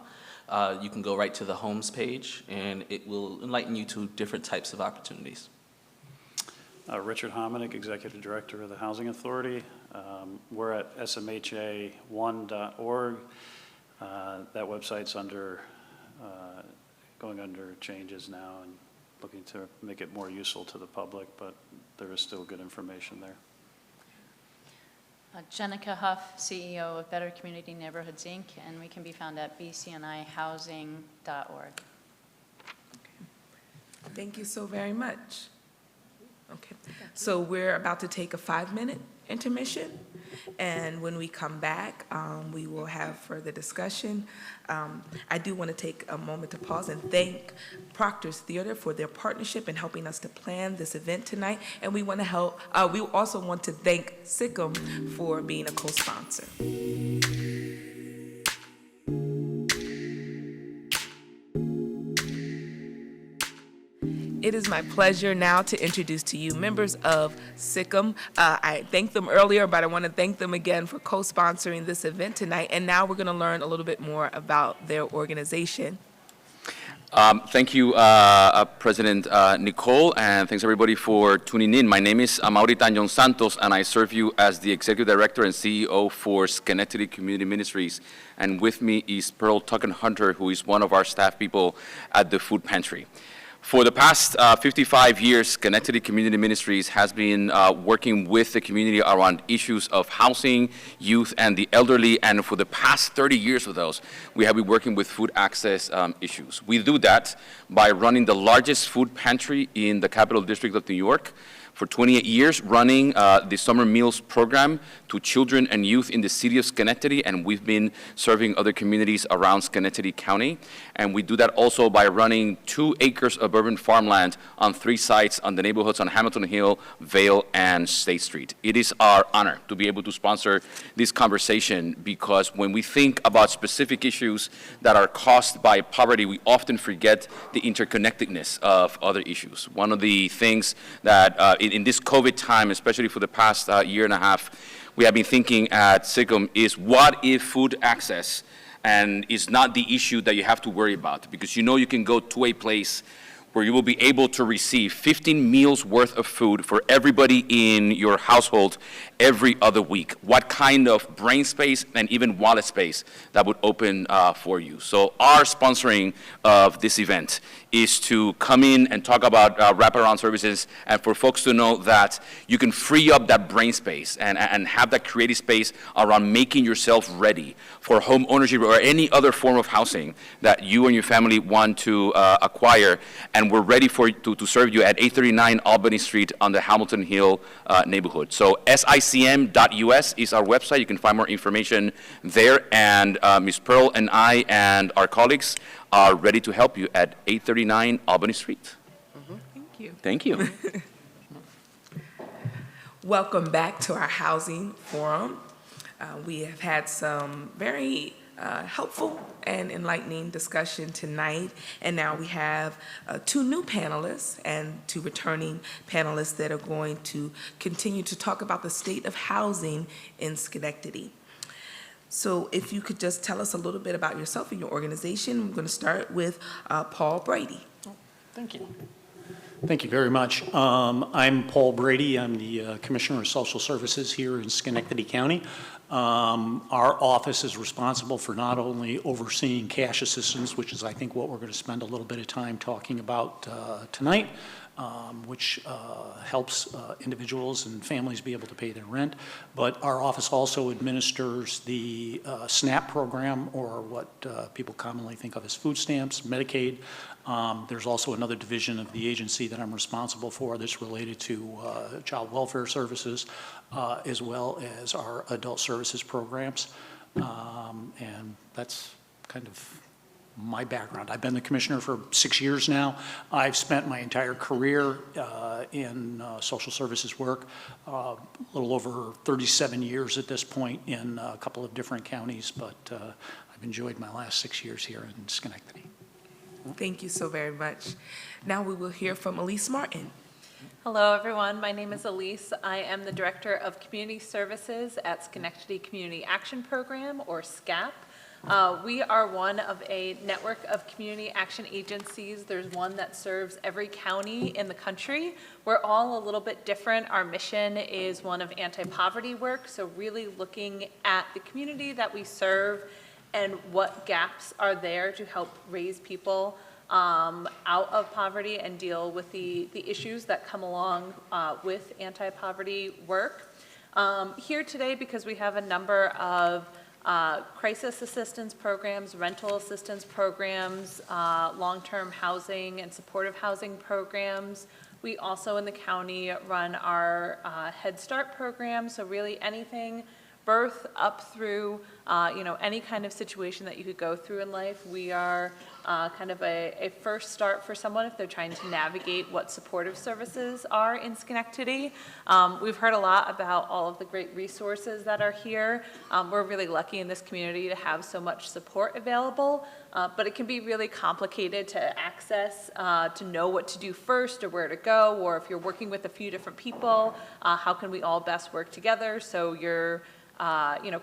You can go right to the homes page, and it will enlighten you to different types of opportunities. Richard Homanak, Executive Director of the Housing Authority. We're at smha1.org. That website's going under changes now and looking to make it more useful to the public, but there is still good information there. Jenica Huff, CEO of Better Community Neighborhoods, Inc., and we can be found at bcnihousing.org. Thank you so very much. Okay, so we're about to take a 5-minute intermission, and when we come back, we will have further discussion. I do want to take a moment to pause and thank Proctor's Theater for their partnership in helping us to plan this event tonight, and we want to help. We also want to thank SICM for being a co-sponsor. It is my pleasure now to introduce to you members of SICM. I thanked them earlier, but I want to thank them again for co-sponsoring this event tonight. And now we're going to learn a little bit more about their organization. Thank you, President Nicole, and thanks everybody for tuning in. My name is Amaury Tanjon Santos, and I serve you as the Executive Director and CEO for Schenectady Community Ministries. And with me is Pearl Tucken-Hunter, who is one of our staff people at the food pantry. For the past 55 years, Schenectady Community Ministries has been working with the community around issues of housing, youth, and the elderly, and for the past 30 years with those, we have been working with food access issues. We do that by running the largest food pantry in the Capital District of New York, for 28 years running the summer meals program to children and youth in the city of Schenectady, and we've been serving other communities around Schenectady County. And we do that also by running 2 acres of urban farmland on 3 sites on the neighborhoods on Hamilton Hill, Vale, and State Street. It is our honor to be able to sponsor this conversation because when we think about specific issues that are caused by poverty, we often forget the interconnectedness of other issues. One of the things that in this COVID time, especially for the past year and a half, we have been thinking at SIGCOM is what if food access and is not the issue that you have to worry about, because you know you can go to a place where you will be able to receive 15 meals worth of food for everybody in your household every other week. What kind of brain space and even wallet space that would open for you. So our sponsoring of this event is to come in and talk about wraparound services and for folks to know that you can free up that brain space and have that creative space around making yourself ready for home ownership or any other form of housing that you and your family want to acquire. And we're ready to serve you at 839 Albany Street on the Hamilton Hill neighborhood. So SICM.us is our website. You can find more information there. And Ms. Pearl and I and our colleagues are ready to help you at 839 Albany Street. Thank you. Thank you. Welcome back to our housing forum. We have had some very helpful and enlightening discussion tonight, and now we have 2 new panelists and 2 returning panelists that are going to continue to talk about the state of housing in Schenectady. So if you could just tell us a little bit about yourself and your organization. I'm going to start with Paul Brady. Thank you. Thank you very much. I'm Paul Brady. I'm the Commissioner of Social Services here in Schenectady County. Our office is responsible for not only overseeing cash assistance, which is I think what we're going to spend a little bit of time talking about tonight, which helps individuals and families be able to pay their rent. But our office also administers the SNAP program, or what people commonly think of as food stamps, Medicaid. There's also another division of the agency that I'm responsible for that's related to child welfare services, as well as our adult services programs. And that's kind of my background. I've been the commissioner for 6 years now. I've spent my entire career in social services work, a little over 37 years at this point in a couple of different counties, but I've enjoyed my last 6 years here in Schenectady. Thank you so very much. Now we will hear from Elise Martin. Hello, everyone. My name is Elise. I am the Director of Community Services at Schenectady Community Action Program, or SCAP. We are one of a network of community action agencies. There's one that serves every county in the country. We're all a little bit different. Our mission is one of anti-poverty work, so really looking at the community that we serve and what gaps are there to help raise people out of poverty and deal with the issues that come along with anti-poverty work. Here today because we have a number of crisis assistance programs, rental assistance programs, long-term housing and supportive housing programs. We also in the county run our Head Start program, so really anything birth up through any kind of situation that you could go through in life. We are kind of a first start for someone if they're trying to navigate what supportive services are in Schenectady. We've heard a lot about all of the great resources that are here. We're really lucky in this community to have so much support available, but it can be really complicated to access, to know what to do first or where to go, or if you're working with a few different people, how can we all best work together so you're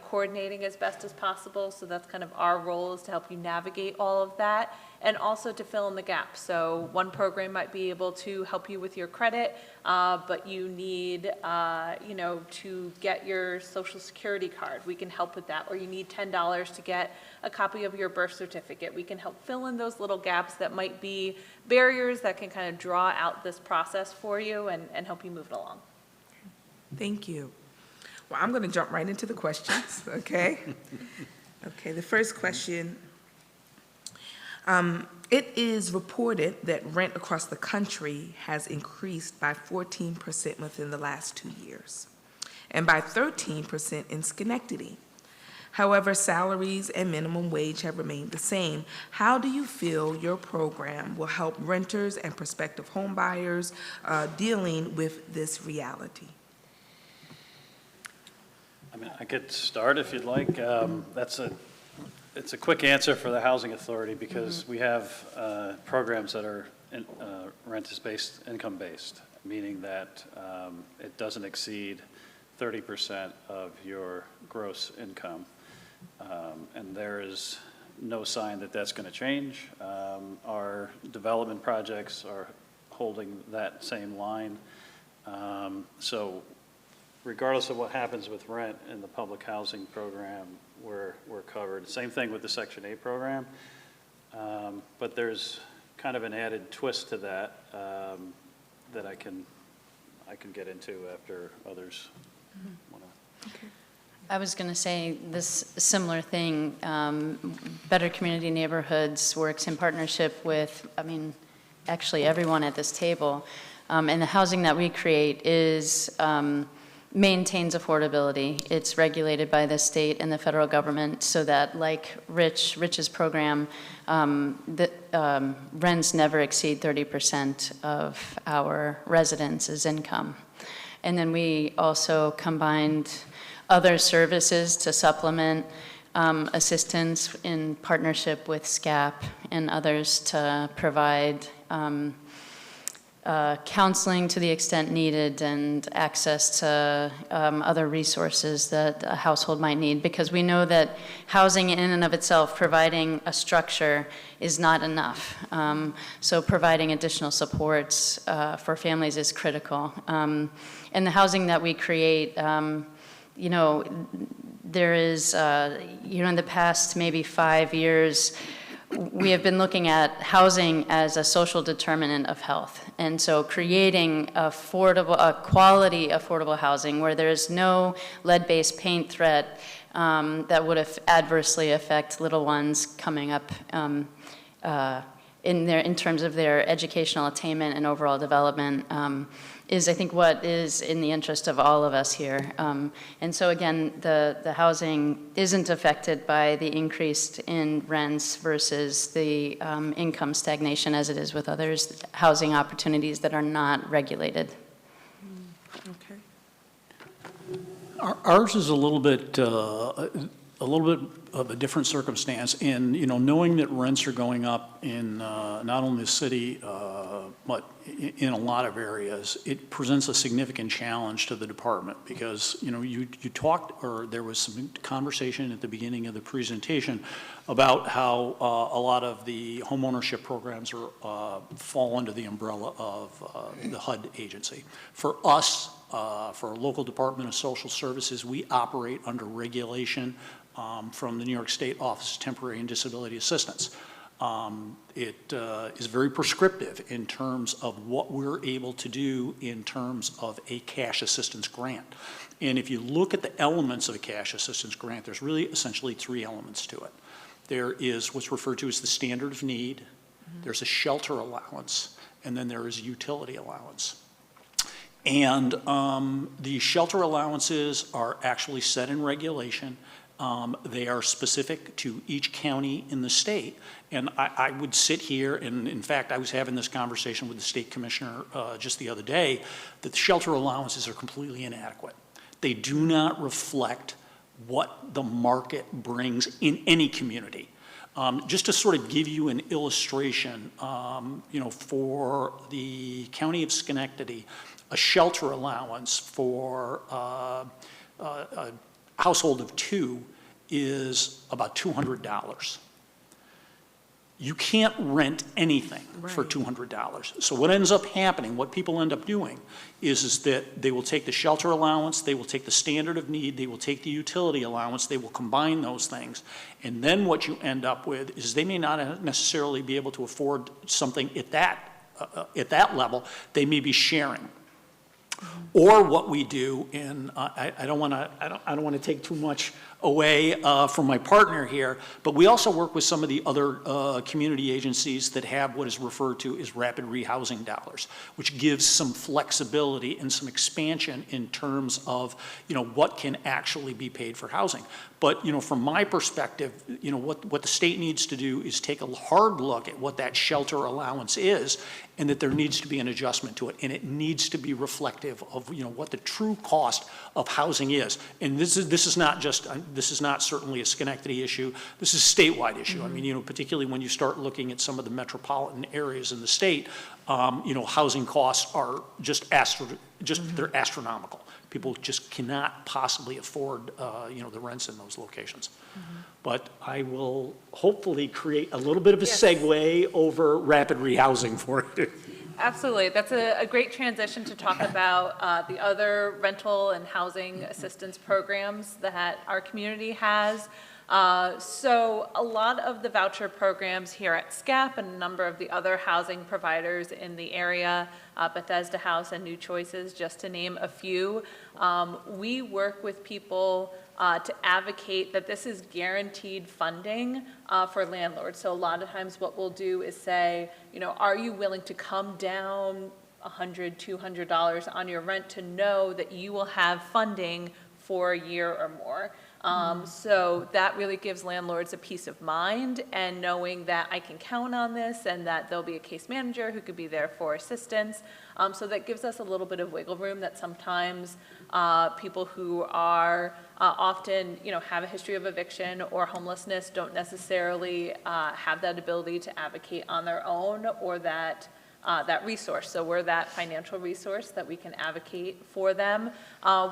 coordinating as best as possible. So that's kind of our role, is to help you navigate all of that and also to fill in the gaps. So one program might be able to help you with your credit, but you need, to get your Social Security card. We can help with that. Or you need $10 to get a copy of your birth certificate. We can help fill in those little gaps that might be barriers that can kind of draw out this process for you and help you move it along. Thank you. Well, I'm going to jump right into the questions, okay? Okay, the first question It is reported that rent across the country has increased by 14% within the last 2 years, and by 13% in Schenectady. However, salaries and minimum wage have remained the same. How do you feel your program will help renters and prospective home buyers dealing with this reality? I mean, I could start if you'd like. It's a quick answer for the Housing Authority because we have programs that are rent-based, income-based, meaning that it doesn't exceed 30% of your gross income. And there is no sign that that's going to change. Our development projects are holding that same line. So regardless of what happens with rent in the public housing program, we're covered. Same thing with the Section 8 program. But there's kind of an added twist to that that I can get into after others want to. Okay. I was going to say this similar thing. Better Community Neighborhoods works in partnership with, actually everyone at this table. And the housing that we create maintains affordability. It's regulated by the state and the federal government so that, like Rich's program, the rents never exceed 30% of our residents' income. And then we also combined other services to supplement assistance in partnership with SCAP and others to provide counseling to the extent needed and access to other resources that a household might need, because we know that housing in and of itself, providing a structure, is not enough. So providing additional supports for families is critical. And the housing that we create, there is, in the past maybe 5 years, we have been looking at housing as a social determinant of health. And so creating quality affordable housing where there is no lead-based paint threat that would adversely affect little ones coming up in terms of their educational attainment and overall development is, I think, what is in the interest of all of us here. And so again, the housing isn't affected by the increase in rents versus the income stagnation as it is with others, housing opportunities that are not regulated. Okay. Ours is a little bit of a different circumstance in, knowing that rents are going up in not only the city, but in a lot of areas. It presents a significant challenge to the department because, you talked, or there was some conversation at the beginning of the presentation about how a lot of the homeownership programs fall under the umbrella of the HUD agency. For us, for our local Department of Social Services, we operate under regulation from the New York State Office of Temporary and Disability Assistance. It is very prescriptive in terms of what we're able to do in terms of a cash assistance grant. And if you look at the elements of a cash assistance grant, there's really essentially 3 elements to it. There is what's referred to as the standard of need, there's a shelter allowance, and then there is a utility allowance. And the shelter allowances are actually set in regulation. They are specific to each county in the state. And I would sit here, and in fact, I was having this conversation with the state commissioner just the other day, that the shelter allowances are completely inadequate. They do not reflect what the market brings in any community. Just to sort of give you an illustration, for the county of Schenectady, a shelter allowance for a household of 2 is about $200. You can't rent anything for $200. So what ends up happening, what people end up doing, is that they will take the shelter allowance, they will take the standard of need, they will take the utility allowance, they will combine those things. And then what you end up with is they may not necessarily be able to afford something at that level. They may be sharing. Or what we do, and I don't want to take too much away from my partner here, but we also work with some of the other community agencies that have what is referred to as rapid rehousing dollars, which gives some flexibility and some expansion in terms of, what can actually be paid for housing. But, from my perspective, what the state needs to do is take a hard look at what that shelter allowance is, and that there needs to be an adjustment to it, and it needs to be reflective of, what the true cost of housing is. And this is not certainly a Schenectady issue. This is a statewide issue. I mean, particularly when you start looking at some of the metropolitan areas in the state, housing costs are they're astronomical. People just cannot possibly afford, the rents in those locations. But I will hopefully create a little bit of a segue over rapid rehousing for you. Absolutely. That's a great transition to talk about the other rental and housing assistance programs that our community has. So a lot of the voucher programs here at SCAP and a number of the other housing providers in the area, Bethesda House and New Choices, just to name a few, we work with people to advocate that this is guaranteed funding for landlords. So a lot of times what we'll do is say, are you willing to come down $100, $200 on your rent to know that you will have funding for a year or more? So that really gives landlords a peace of mind, and knowing that I can count on this and that there'll be a case manager who could be there for assistance. So that gives us a little bit of wiggle room that sometimes people who are often, have a history of eviction or homelessness don't necessarily have that ability to advocate on their own, or that resource. So we're that financial resource that we can advocate for them.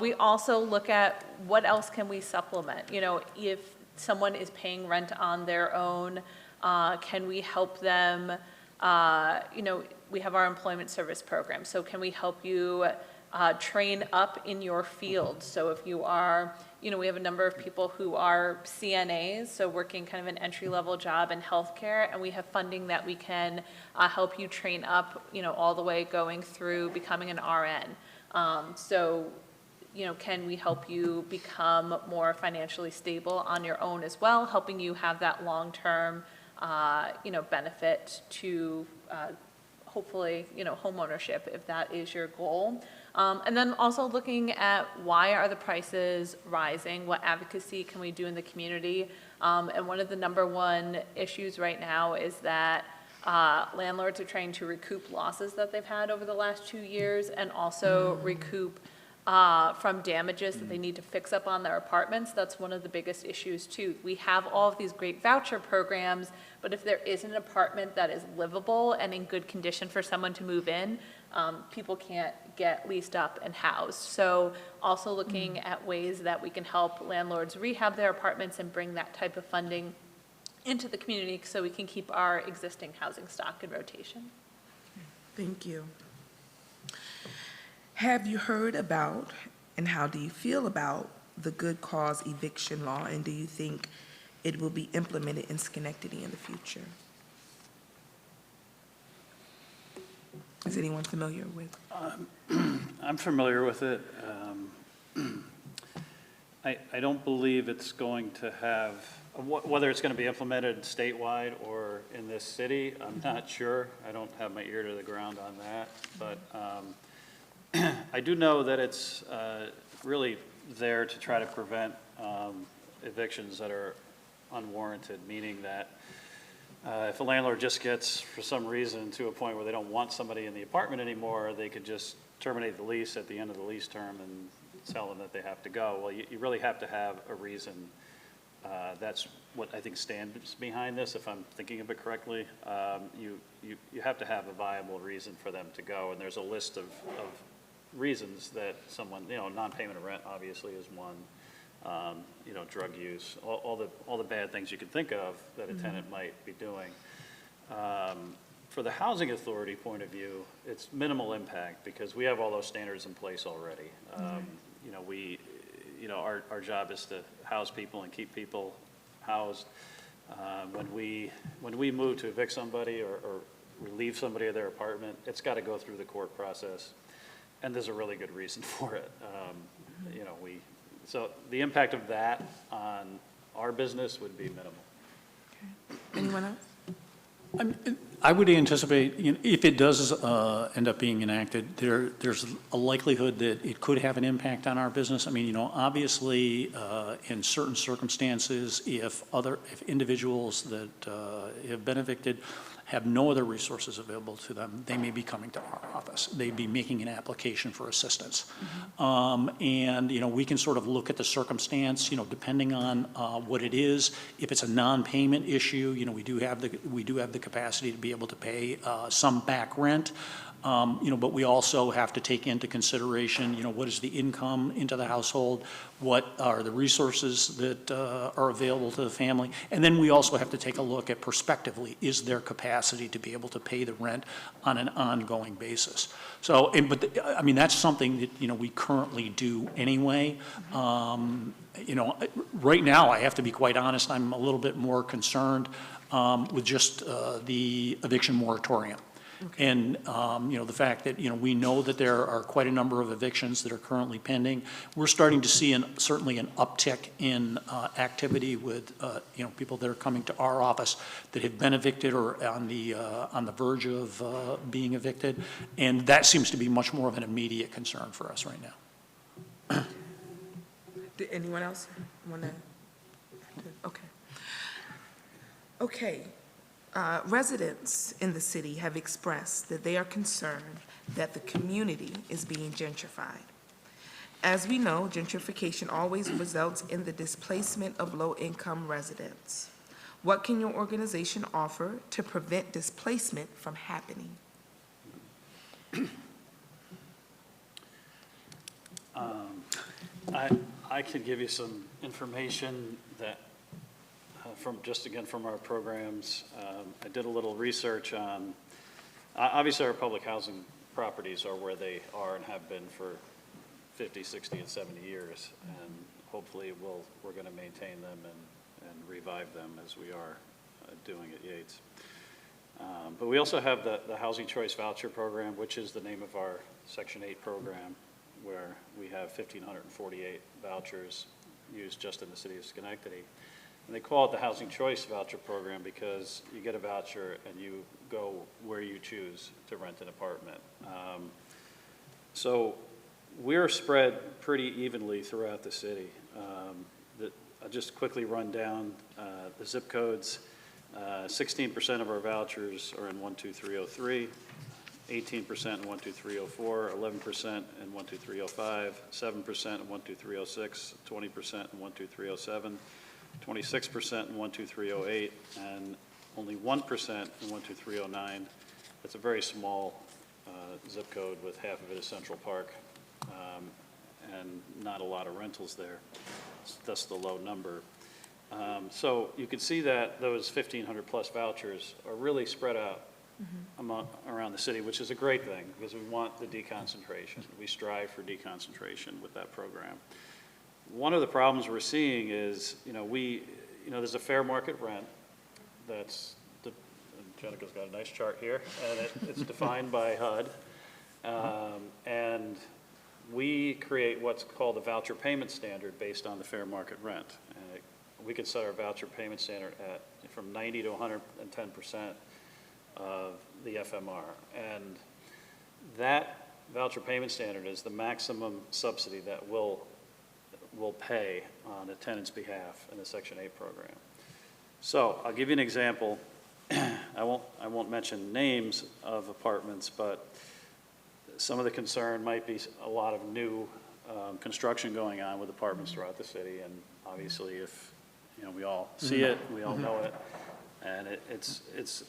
We also look at what else can we supplement. If someone is paying rent on their own, can we help them? We have our employment service program. So can we help you train up in your field? So if you are, we have a number of people who are CNAs, so working kind of an entry-level job in healthcare, and we have funding that we can help you train up, all the way going through becoming an RN. Can we help you become more financially stable on your own as well, helping you have that long-term, benefit to hopefully, homeownership, if that is your goal. And then also looking at why are the prices rising? What advocacy can we do in the community? And one of the number one issues right now is that landlords are trying to recoup losses that they've had over the last 2 years, and also recoup from damages that they need to fix up on their apartments. That's one of the biggest issues too. We have all of these great voucher programs, but if there is an apartment that is livable and in good condition for someone to move in, people can't get leased up and housed. So also looking at ways that we can help landlords rehab their apartments and bring that type of funding into the community so we can keep our existing housing stock in rotation. Thank you. Have you heard about, and how do you feel about, the good cause eviction law, and do you think it will be implemented in Schenectady in the future? Is anyone familiar with? I'm familiar with it. I don't believe it's going to have, whether it's going to be implemented statewide or in this city, I'm not sure. I don't have my ear to the ground on that, but I do know that it's really there to try to prevent evictions that are unwarranted, meaning that if a landlord just gets, for some reason, to a point where they don't want somebody in the apartment anymore, they could just terminate the lease at the end of the lease term and tell them that they have to go. Well, you really have to have a reason. That's what I think stands behind this, if I'm thinking of it correctly. You have to have a viable reason for them to go, and there's a list of reasons that someone, non-payment of rent obviously is one, drug use, all the bad things you can think of that a tenant might be doing. For the housing authority point of view, it's minimal impact because we have all those standards in place already. Our job is to house people and keep people housed. When we move to evict somebody or relieve somebody of their apartment, it's got to go through the court process. And there's a really good reason for it. You know, so the impact of that on our business would be minimal. Anyone else? I would anticipate, you know, if it does end up being enacted, there's a likelihood that it could have an impact on our business. I mean, you know, obviously, in certain circumstances, if individuals that have been evicted have no other resources available to them, they may be coming to our office. They'd be making an application for assistance. And, you know, we can sort of look at the circumstance, you know, depending on what it is. If it's a non-payment issue, you know, we do have the capacity to be able to pay some back rent. You know, but we also have to take into consideration, you know, what is the income into the household, what are the resources that are available to the family, and then we also have to take a look at prospectively, is there capacity to be able to pay the rent on an ongoing basis? So, I mean, that's something that, you know, we currently do anyway. You know, right now, I have to be quite honest, I'm a little bit more concerned with just the eviction moratorium. Okay. And, you know, the fact that, you know, we know that there are quite a number of evictions that are currently pending. We're starting to see certainly an uptick in activity with, you know, people that are coming to our office that have been evicted or on the verge of being evicted. And that seems to be much more of an immediate concern for us right now. Did anyone else want to? Okay. Okay. Residents in the city have expressed that they are concerned that the community is being gentrified. As we know, gentrification always results in the displacement of low-income residents. What can your organization offer to prevent displacement from happening? I could give you some information that from our programs. I did a little research on, obviously our public housing properties are where they are and have been for 50, 60, and 70 years. And hopefully we're going to maintain them and revive them as we are doing at Yates. But we also have the Housing Choice Voucher Program, which is the name of our Section 8 program, where we have 1,548 vouchers used just in the city of Schenectady. And they call it the Housing Choice Voucher Program because you get a voucher and you go where you choose to rent an apartment. So we're spread pretty evenly throughout the city. I'll just quickly run down the zip codes. 16% of our vouchers are in 12303, 18% in 12304, 11% in 12305, 7% in 12306, 20% in 12307, 26% in 12308, and only 1% in 12309. That's a very small zip code with half of it is Central Park, and not a lot of rentals there. That's the low number. So you can see that those 1,500 plus vouchers are really spread out around the city, which is a great thing because we want the deconcentration. We strive for deconcentration with that program. One of the problems we're seeing is, there's a fair market rent that's, Jenica's got a nice chart here, and it's defined by HUD. And we create what's called the voucher payment standard based on the fair market rent. And we can set our voucher payment standard at from 90 to 110% of the FMR. And that voucher payment standard is the maximum subsidy that we'll pay on a tenant's behalf in the Section 8 program. So I'll give you an example. I won't mention names of apartments, but some of the concern might be a lot of new construction going on with apartments throughout the city, and obviously if we all see it, we all know it, and it's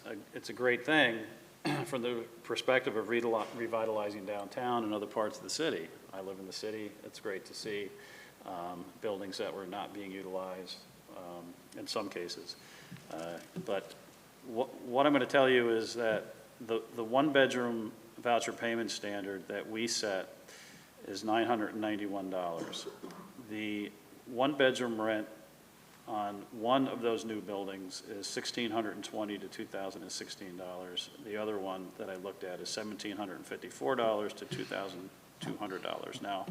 a great thing from the perspective of revitalizing downtown and other parts of the city. I live in the city. It's great to see buildings that were not being utilized in some cases. But what I'm going to tell you is that the one-bedroom voucher payment standard that we set is $991. The one-bedroom rent on one of those new buildings is $1,620 to $2,016. The other one that I looked at is $1,754 to $200. Now,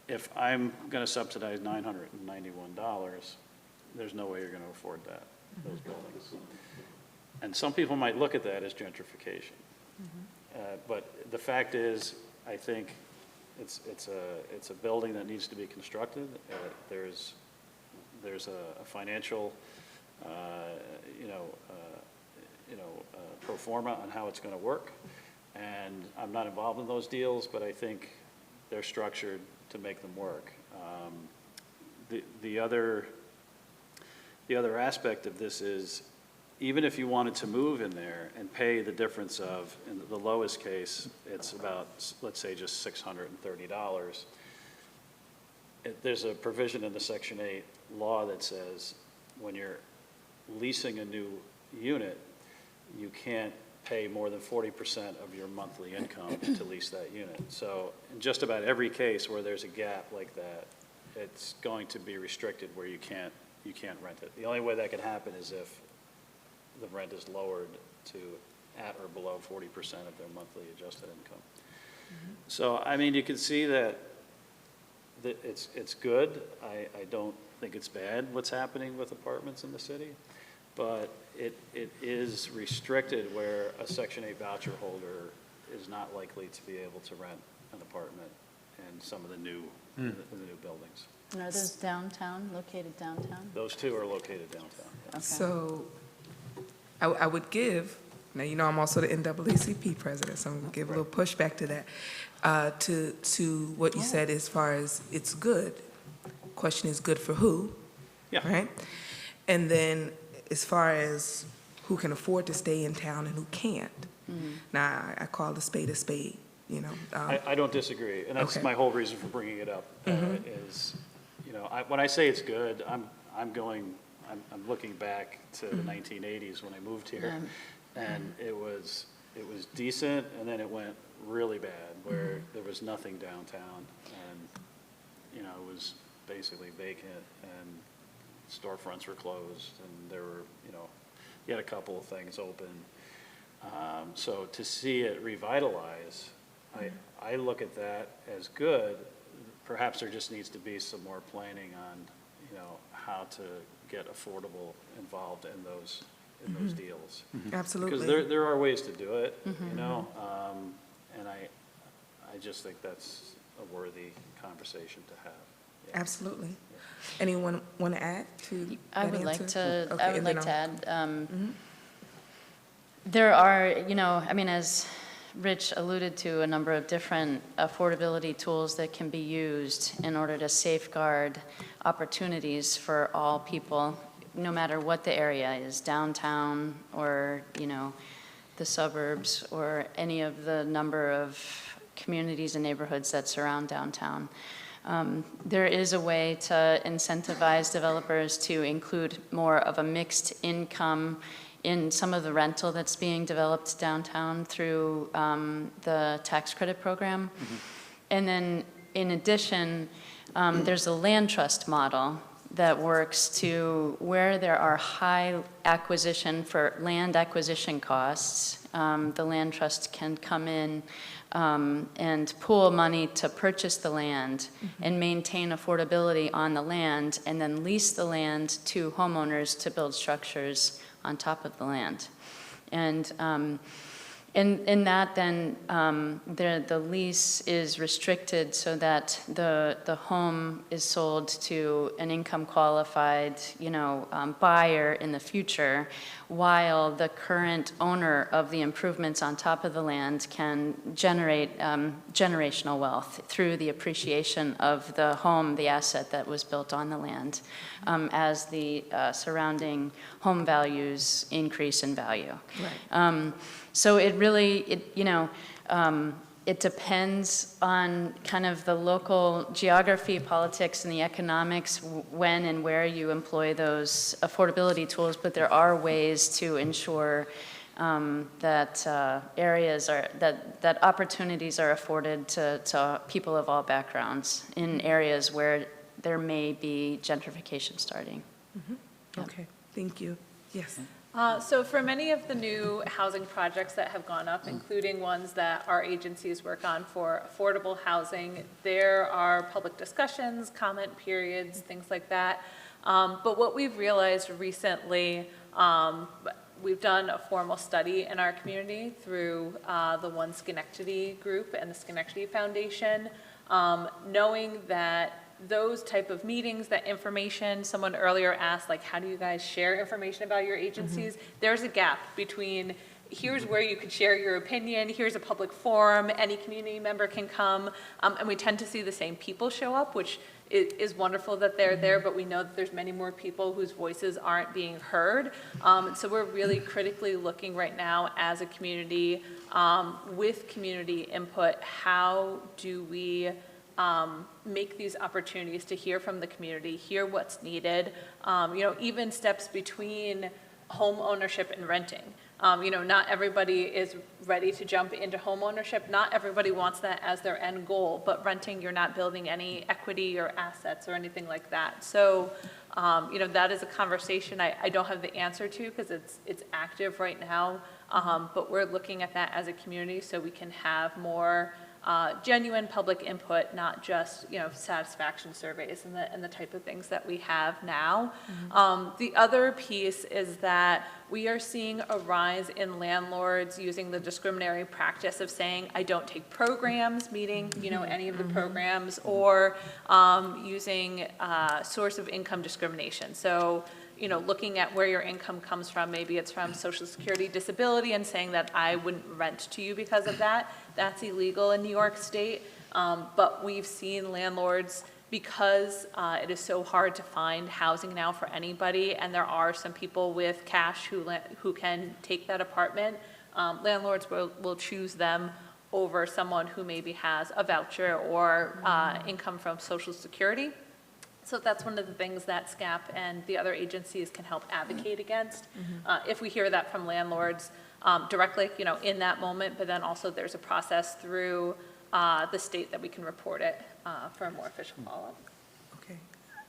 if I'm going to subsidize $991, there's no way you're going to afford that, those buildings. And some people might look at that as gentrification. But the fact is, I think it's a building that needs to be constructed. There's a financial, pro forma on how it's going to work. And I'm not involved in those deals, but I think they're structured to make them work. The other aspect of this is, even if you wanted to move in there and pay the difference of, in the lowest case, it's about, let's say, just $630. There's a provision in the Section 8 law that says when you're leasing a new unit, you can't pay more than 40% of your monthly income to lease that unit. So in just about every case where there's a gap like that, it's going to be restricted where you can't rent it. The only way that can happen is if the rent is lowered to at or below 40% of their monthly adjusted income. So, I mean, you can see that it's good. I don't think it's bad what's happening with apartments in the city, but it is restricted where a Section 8 voucher holder is not likely to be able to rent an apartment in some of the new buildings. And are those downtown, located downtown? Those two are located downtown. Okay. So I would give, now you know I'm also the NAACP president, so I'm going to give a little pushback to that, to what you said as far as it's good. Question is good for who? Yeah. Right? And then as far as who can afford to stay in town and who can't. Now, I call a spade, you know. I don't disagree, and that's Okay. my whole reason for bringing it up, is, when I say it's good, I'm looking back to the 1980s when I moved here, and it was decent, and then it went really bad, where there was nothing downtown, and, it was basically vacant, and storefronts were closed, and there were, you had a couple of things open. So to see it revitalize, I look at that as good. Perhaps there just needs to be some more planning on, how to get affordable involved in those deals. Absolutely. Because there are ways to do it, and I just think that's a worthy conversation to have. Yeah. Absolutely. Anyone want to add to I that would like answer? to, Okay, I would and like then to add, there are, as Rich alluded to, a number of different affordability tools that can be used in order to safeguard opportunities for all people, no matter what the area is, downtown or, the suburbs or any of the number of communities and neighborhoods that surround downtown. There is a way to incentivize developers to include more of a mixed income in some of the rental that's being developed downtown through the tax credit program. And then in addition, there's a land trust model that works to where there are high land acquisition costs, the land trust can come in and pool money to purchase the land and maintain affordability on the land, and then lease the land to homeowners to build structures on top of the land. And in that, then the lease is restricted so that the home is sold to an income qualified, buyer in the future, while the current owner of the improvements on top of the land can generate generational wealth through the appreciation of the home, the asset that was built on the land, as the surrounding home values increase in value. Right. So it really, it depends on kind of the local geography, politics, and the economics when and where you employ those affordability tools, but there are ways to ensure that areas are, that opportunities are afforded to people of all backgrounds in areas where there may be gentrification starting. Okay, thank you. Yes. So for many of the new housing projects that have gone up, including ones that our agencies work on for affordable housing, there are public discussions, comment periods, things like that. But what we've realized recently, we've done a formal study in our community through the One Schenectady group and the Schenectady Foundation, knowing that those type of meetings, that information, someone earlier asked, like, how do you guys share information about your agencies? There's a gap between here's where you could share your opinion, here's a public forum, any community member can come, and we tend to see the same people show up, which is wonderful that they're there, but we know that there's many more people whose voices aren't being heard. So we're really critically looking right now as a community, with community input, how do we make these opportunities to hear from the community, hear what's needed, even steps between home ownership and renting. Not everybody is ready to jump into home ownership. Not everybody wants that as their end goal, but renting, you're not building any equity or assets or anything like that. So, that is a conversation I don't have the answer to because it's active right now, but we're looking at that as a community so we can have more genuine public input, not just satisfaction surveys and the type of things that we have now. The other piece is that we are seeing a rise in landlords using the discriminatory practice of saying, I don't take programs, meaning any of the programs, or using source of income discrimination. So looking at where your income comes from, maybe it's from Social Security disability, and saying that I wouldn't rent to you because of that. That's illegal in New York State, but we've seen landlords, because it is so hard to find housing now for anybody, and there are some people with cash who can take that apartment, landlords will choose them over someone who maybe has a voucher or income from Social Security. So that's one of the things that SCAP and the other agencies can help advocate against. If we hear that from landlords directly, in that moment, but then also there's a process through the state that we can report it for a more official follow-up. Okay.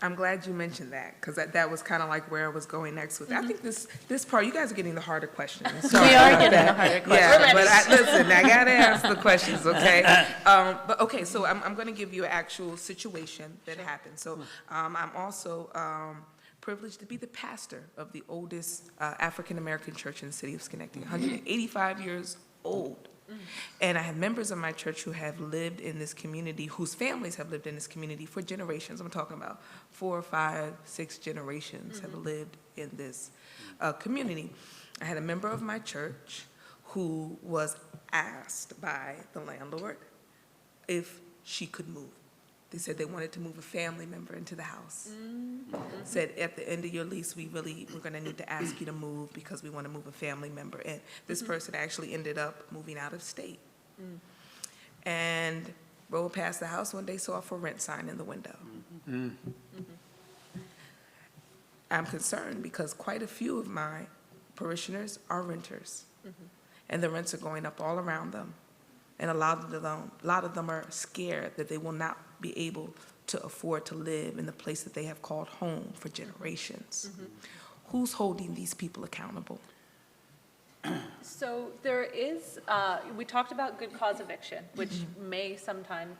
I'm glad you mentioned that, because that was kind of like where I was going next with it. I think this part, you guys are getting the harder questions. Sorry We are about getting that. the harder questions. Yeah, but listen, I got to ask the questions, okay? But okay, so I'm going to give you an actual situation that happened. So I'm also privileged to be the pastor of the oldest African-American church in the city of Schenectady, 185 years old. And I have members of my church who have lived in this community, whose families have lived in this community for generations. I'm talking about 4, 5, 6 generations have lived in this community. I had a member of my church who was asked by the landlord if she could move. They said they wanted to move a family member into the house. Said at the end of your lease, we're going to need to ask you to move because we want to move a family member in. This person actually ended up moving out of state. And rode past the house one day, saw a for rent sign in the window. I'm concerned because quite a few of my parishioners are renters. And the rents are going up all around them. And a lot of them are scared that they will not be able to afford to live in the place that they have called home for generations. Who's holding these people accountable? So there is, we talked about good cause eviction, which may sometime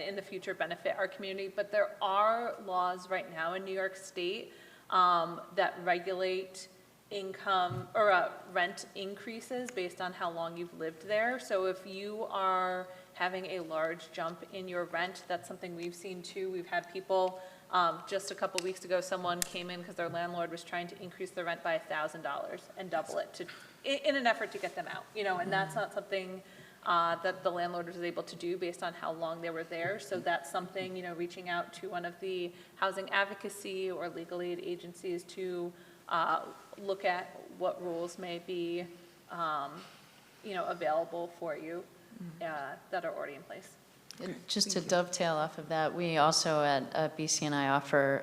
in the future benefit our community, but there are laws right now in New York State that regulate income or rent increases based on how long you've lived there. So if you are having a large jump in your rent, that's something we've seen too. We've had people, just a couple weeks ago, someone came in because their landlord was trying to increase the rent by $1,000 and double it in an effort to get them out, and that's not something that the landlord was able to do based on how long they were there. So that's something, reaching out to one of the housing advocacy or legal aid agencies to look at what rules may be, available for you that are already in place. And just to dovetail off of that, we also at BCNI offer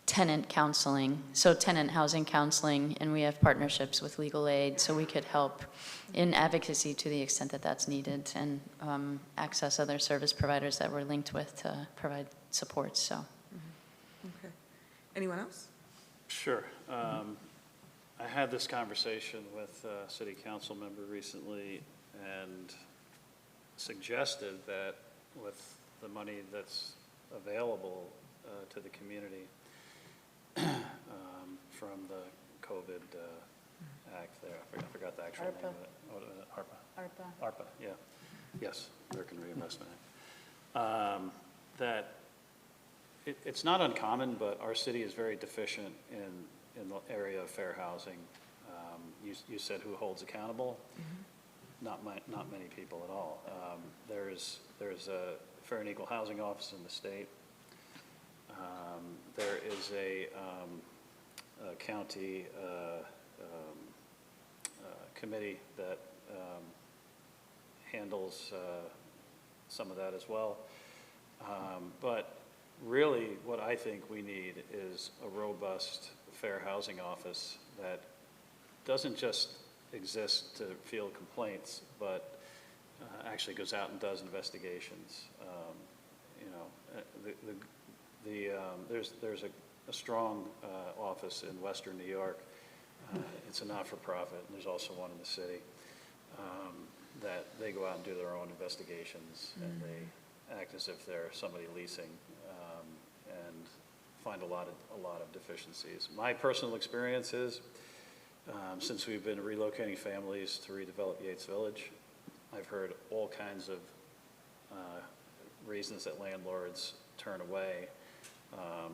tenant counseling, so tenant housing counseling, and we have partnerships with legal aid, so we could help in advocacy to the extent that that's needed, and access other service providers that we're linked with to provide support. So, Okay. Anyone else? Sure. I had this conversation with a city council member recently and suggested that with the money that's available to the community from the COVID Act there, I forgot the actual name of it. What was it? ARPA, yeah. Yes, American Reinvestment Act. That it's not uncommon, but our city is very deficient in the area of fair housing. You said who holds accountable? Not many people at all. There's a Fair and Equal Housing Office in the state. There is a county committee that handles some of that as well. But really what I think we need is a robust fair housing office that doesn't just exist to field complaints, but actually goes out and does investigations. There's a strong office in Western New York. It's a not-for-profit, and there's also one in the city, that they go out and do their own investigations, and they act as if they're somebody leasing, and find a lot of deficiencies. My personal experience is, since we've been relocating families to redevelop Yates Village, I've heard all kinds of reasons that landlords turn away.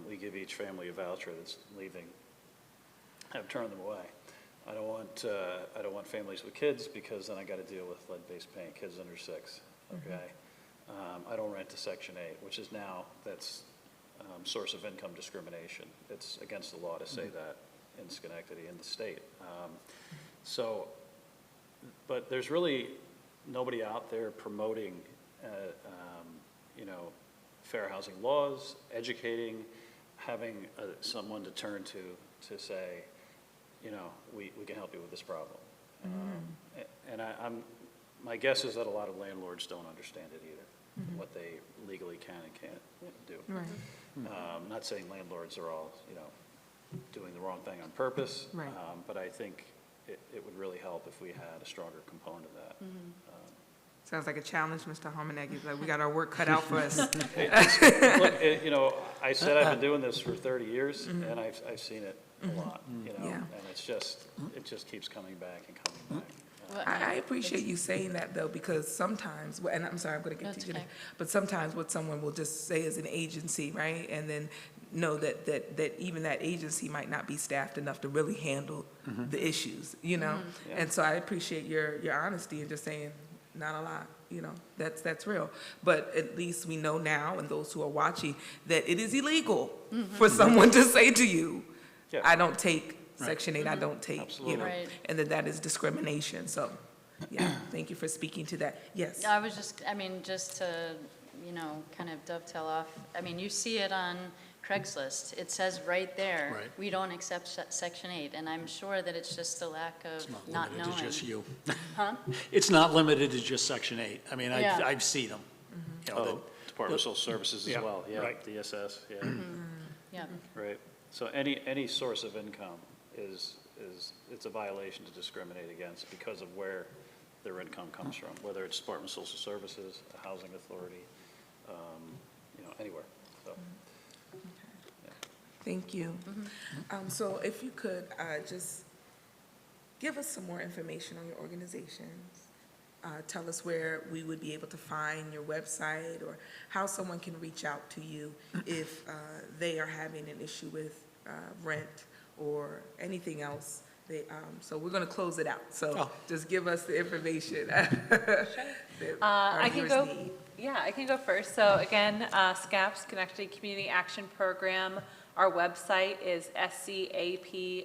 We give each family a voucher that's leaving. I've turned them away. I don't want families with kids because then I got to deal with lead-based paint, kids under 6. Okay. I don't rent to Section 8, which is now that's source of income discrimination. It's against the law to say that in Schenectady, in the state. But there's really nobody out there promoting, fair housing laws, educating, having someone to turn to say, we can help you with this problem. And my guess is that a lot of landlords don't understand it either, what they legally can and can't do. Right. Not saying landlords are all, doing the wrong thing on purpose, Right. But I think it would really help if we had a stronger component of that. Sounds like a challenge, Mr. Homanak. He's like, we got our work cut out for us. Look, I said I've been doing this for 30 years, and I've seen it a lot, Yeah. and it just keeps coming back and coming back. I appreciate you saying that, though, because sometimes, and I'm sorry, I'm going to get to you, okay. but sometimes what someone will just say is an agency, right? And then know that even that agency might not be staffed enough to really handle the issues, Yeah. And so I appreciate your honesty and just saying, not a lot, that's real. But at least we know now, and those who are watching, that it is illegal for someone to say to you, Yeah. I don't take Section 8, I don't take, Absolutely. Right. and that is discrimination. So, yeah, thank you for speaking to that. Yes. I was just to, kind of dovetail off, you see it on Craigslist. It says right there, Right. we don't accept Section 8, and I'm sure that it's just a lack of It's not not limited knowing. to just you. Huh? It's not limited to just Section 8. Yeah. I've seen them. Department of Social Services as Yeah, well, yeah, right. DSS, yeah, Yeah. right. So any source of income it's a violation to discriminate against because of where their income comes from, whether it's Department of Social Services, a housing authority, anywhere, so. Thank you. So if you could just give us some more information on your organizations. Tell us where we would be able to find your website or how someone can reach out to you if they are having an issue with rent or anything else. So we're going to close it out. So just give us the information. that our I can viewers go. need. Yeah, I can go first. So again, SCAP, Schenectady Community Action Program. Our website is scapny.org.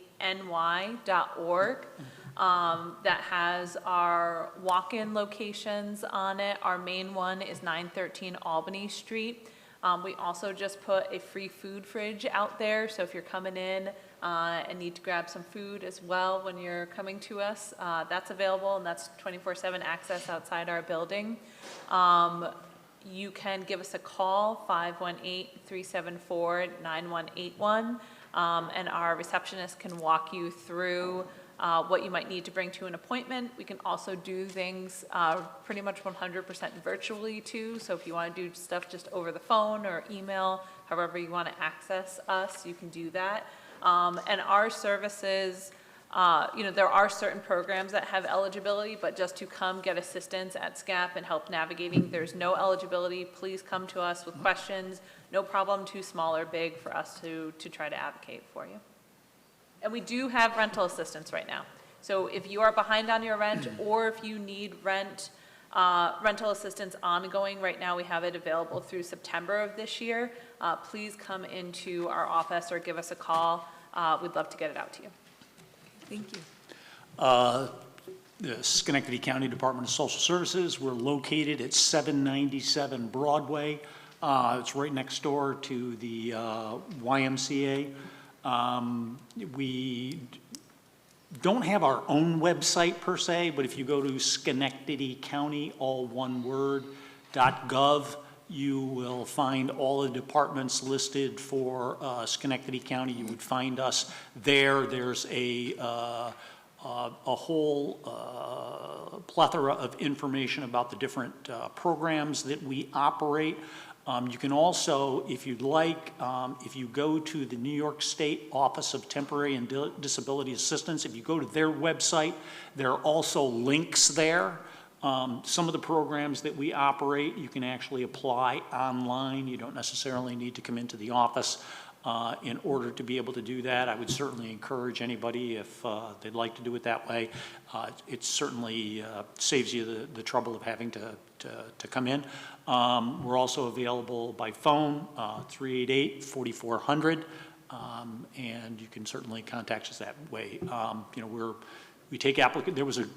That has our walk-in locations on it. Our main one is 913 Albany Street. We also just put a free food fridge out there, so if you're coming in and need to grab some food as well when you're coming to us, that's available, and that's 24/7 access outside our building. you can give us a call, 518-374-9181, and our receptionist can walk you through what you might need to bring to an appointment. We can also do things pretty much 100% virtually too, so if you want to do stuff just over the phone or email, however you want to access us, you can do that. And our services, there are certain programs that have eligibility, but just to come get assistance at SCAP and help navigating, there's no eligibility. Please come to us with questions. No problem, too small or big, for us to try to advocate for you. And we do have rental assistance right now. So if you are behind on your rent, or if you need rental assistance ongoing, right now we have it available through September of this year. Please come into our office or give us a call. We'd love to get it out to you. Thank you. The Schenectady County Department of Social Services, we're located at 797 Broadway. It's right next door to the YMCA. We don't have our own website per se, but if you go to Schenectady County, all one word, .gov, you will find all the departments listed for Schenectady County. You would find us there. There's a whole plethora of information about the different programs that we operate. You can also, if you'd like, if you go to the New York State Office of Temporary and Disability Assistance, if you go to their website, there are also links there. Some of the programs that we operate, you can actually apply online. You don't necessarily need to come into the office in order to be able to do that. I would certainly encourage anybody, if they'd like to do it that way. It certainly saves you the trouble of having to come in. We're also available by phone, 388-4400, and you can certainly contact us that way. We take there was a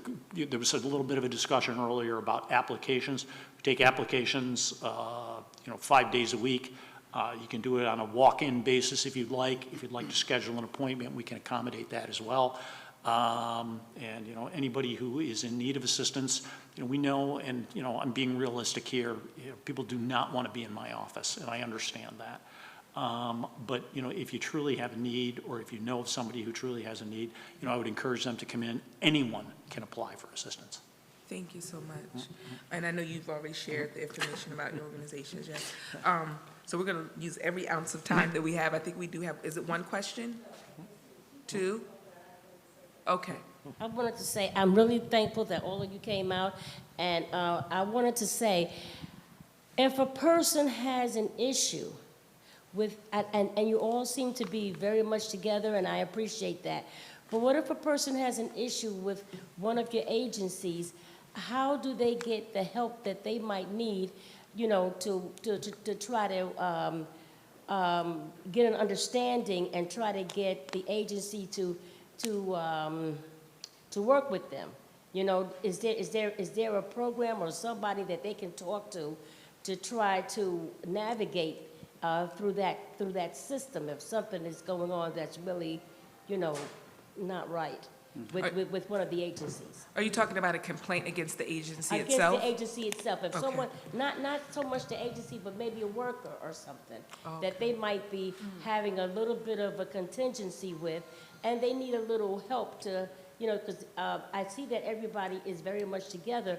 little bit of a discussion earlier about applications. We take applications, 5 days a week. You can do it on a walk-in basis if you'd like. If you'd like to schedule an appointment, we can accommodate that as well. Anybody who is in need of assistance, we know, and I'm being realistic here. People do not want to be in my office, and I understand that. But if you truly have a need, or if you know of somebody who truly has a need, I would encourage them to come in. Anyone can apply for assistance. Thank you so much. And I know you've already shared the information about your organization, Jeff. So we're going to use every ounce of time that we have. I think we do have, is it one question? Two? Okay. I wanted to say, I'm really thankful that all of you came out, and I wanted to say, if a person has an issue with, and you all seem to be very much together, and I appreciate that, but what if a person has an issue with one of your agencies? How do they get the help that they might need, to try to get an understanding and try to get the agency to work with them? Is there a program or somebody that they can talk to try to navigate through that system if something is going on that's really, not right with one of the agencies? Are you talking about a complaint against the agency Against itself? the agency itself. If Okay. someone, not so much the agency, but maybe a worker or something, that they might be having a little bit of a contingency with, and they need a little help to, because I see that everybody is very much together,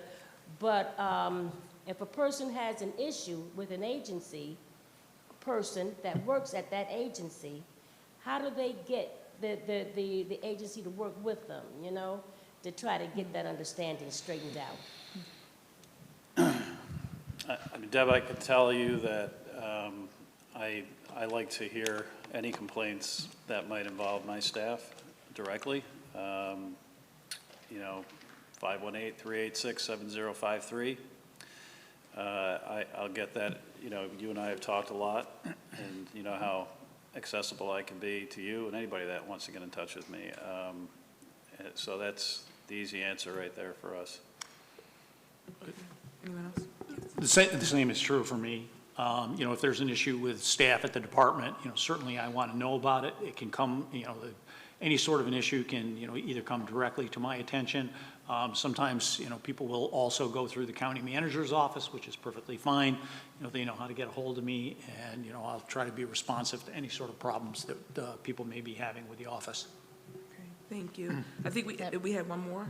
but if a person has an issue with an agency person that works at that agency, how do they get the agency to work with them, to try to get that understanding straightened out? Deb, I can tell you that I like to hear any complaints that might involve my staff directly. 518-386-7053. I'll get that. You and I have talked a lot, and you know how accessible I can be to you and anybody that wants to get in touch with me. So that's the easy answer right there for us. Anyone else? The same is true for me. If there's an issue with staff at the department, certainly I want to know about it. It can come, any sort of an issue can, either come directly to my attention. Sometimes, people will also go through the county manager's office, which is perfectly fine. They know how to get a hold of me, and, I'll try to be responsive to any sort of problems that people may be having with the office. Okay, thank you. I think we had one more.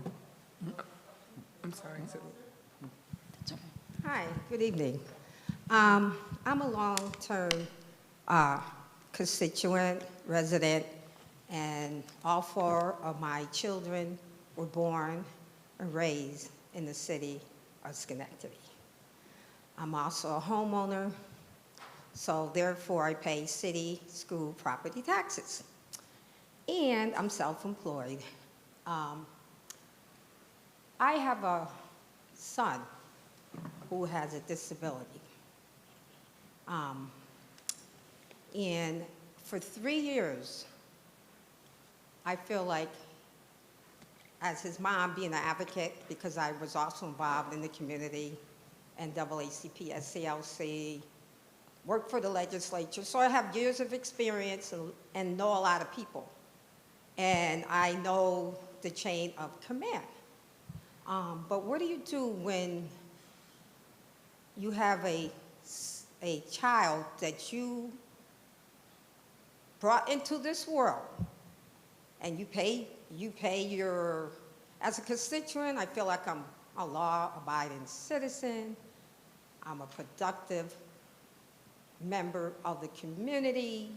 I'm sorry. That's okay. Hi, good evening. I'm a long-term constituent, resident, and all 4 of my children were born and raised in the city of Schenectady. I'm also a homeowner, so therefore I pay city school property taxes. And I'm self-employed. I have a son who has a disability. And for 3 years, I feel like, as his mom, being an advocate, because I was also involved in the community, NAACP, SCLC, worked for the legislature, so I have years of experience and know a lot of people. And I know the chain of command. But what do you do when you have a child that you brought into this world, and you pay your, as a constituent, I feel like I'm a law-abiding citizen, I'm a productive member of the community,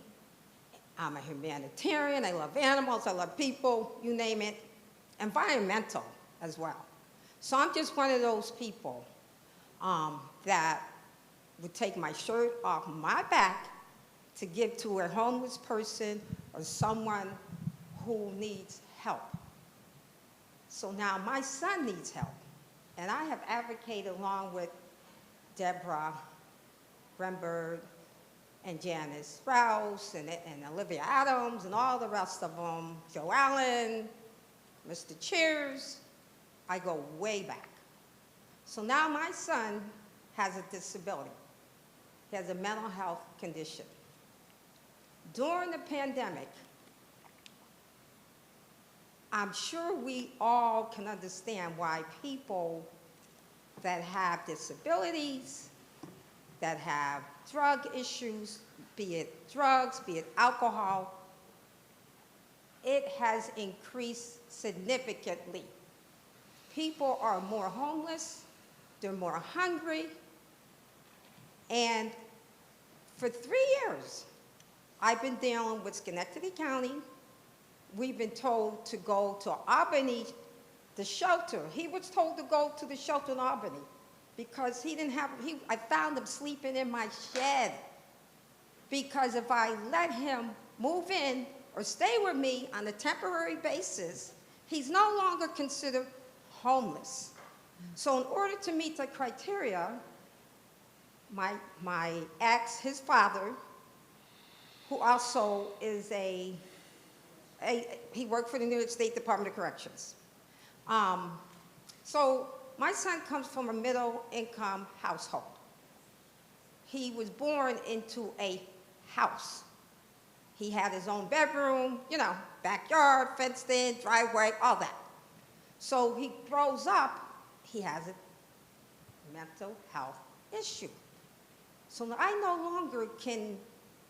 I'm a humanitarian, I love animals, I love people, you name it, environmental as well. So I'm just one of those people that would take my shirt off my back to give to a homeless person or someone who needs help. So now my son needs help, and I have advocated along with Deborah Bremberg and Janice Rouse and Olivia Adams and all the rest of them, Joe Allen, Mr. Cheers. I go way back. So now my son has a disability. He has a mental health condition. During the pandemic, I'm sure we all can understand why people that have disabilities, that have drug issues, be it drugs, be it alcohol, it has increased significantly. People are more homeless, they're more hungry, and for 3 years, I've been dealing with Schenectady County. We've been told to go to Albany, the shelter. He was told to go to the shelter in Albany because he didn't have, I found him sleeping in my shed. Because if I let him move in or stay with me on a temporary basis, he's no longer considered homeless. So in order to meet the criteria, my ex, his father, who also is he worked for the New York State Department of Corrections. So my son comes from a middle-income household. He was born into a house. He had his own bedroom, backyard, fenced in, driveway, all that. So he grows up, he has a mental health issue. So I no longer can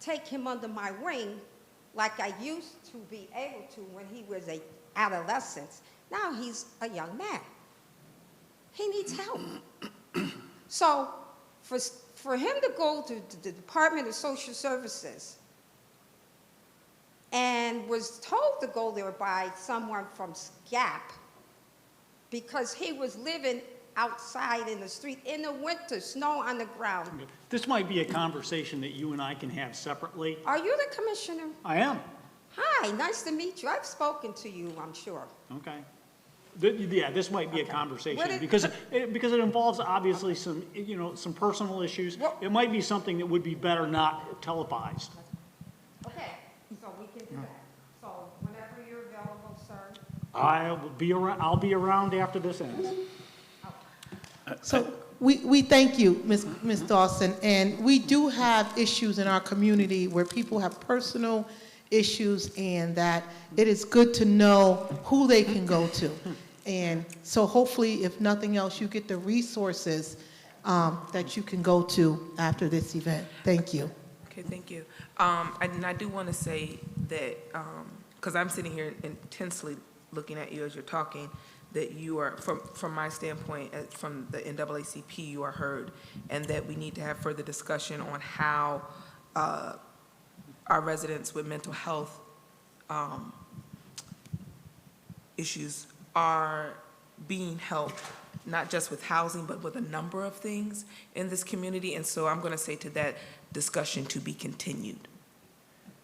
take him under my wing like I used to be able to when he was an adolescent. Now he's a young man. He needs help. So for him to go to the Department of Social Services and was told to go there by someone from SCAP because he was living outside in the street in the winter, snow on the ground. This might be a conversation that you and I can have separately. Are you the commissioner? I am. Hi, nice to meet you. I've spoken to you, I'm sure. Okay. Yeah, this might be a conversation What because it involves obviously some, some personal issues. It might be something that would be better not televised. Okay, so we can do that. So whenever you're available, sir. I'll be around after this ends. So we thank you, Ms. Dawson, and we do have issues in our community where people have personal issues, and that it is good to know who they can go to. And so hopefully, if nothing else, you get the resources that you can go to after this event. Thank you. Okay, thank you. And I do want to say that, because I'm sitting here intensely looking at you as you're talking, that you are, from my standpoint, from the NAACP, you are heard, and that we need to have further discussion on how our residents with mental health issues are being helped, not just with housing, but with a number of things in this community. And so I'm going to say to that discussion to be continued.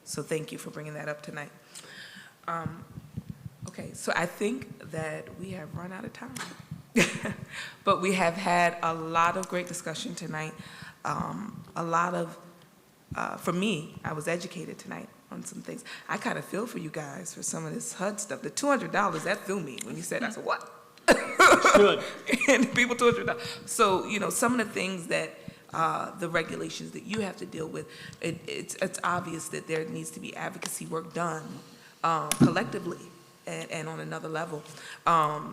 So thank you for bringing that up tonight. Okay, so I think that we have run out of time. But we have had a lot of great discussion tonight. A lot of, for me, I was educated tonight on some things. I kind of feel for you guys for some of this HUD stuff. The $200, that threw me when you said, I said, what? Good. And people $200. So, you know, some of the things that the regulations that you have to deal with, it's obvious that there needs to be advocacy work done collectively and on another level,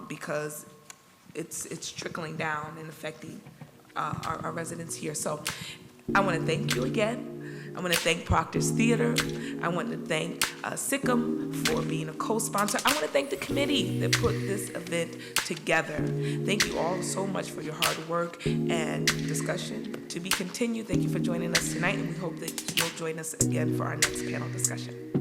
because it's trickling down and affecting our residents here. So I want to thank you again. I want to thank Proctor's Theater. I want to thank SICM for being a co-sponsor. I want to thank the committee that put this event together. Thank you all so much for your hard work and discussion. To be continued, thank you for joining us tonight, and we hope that you'll join us again for our next panel discussion.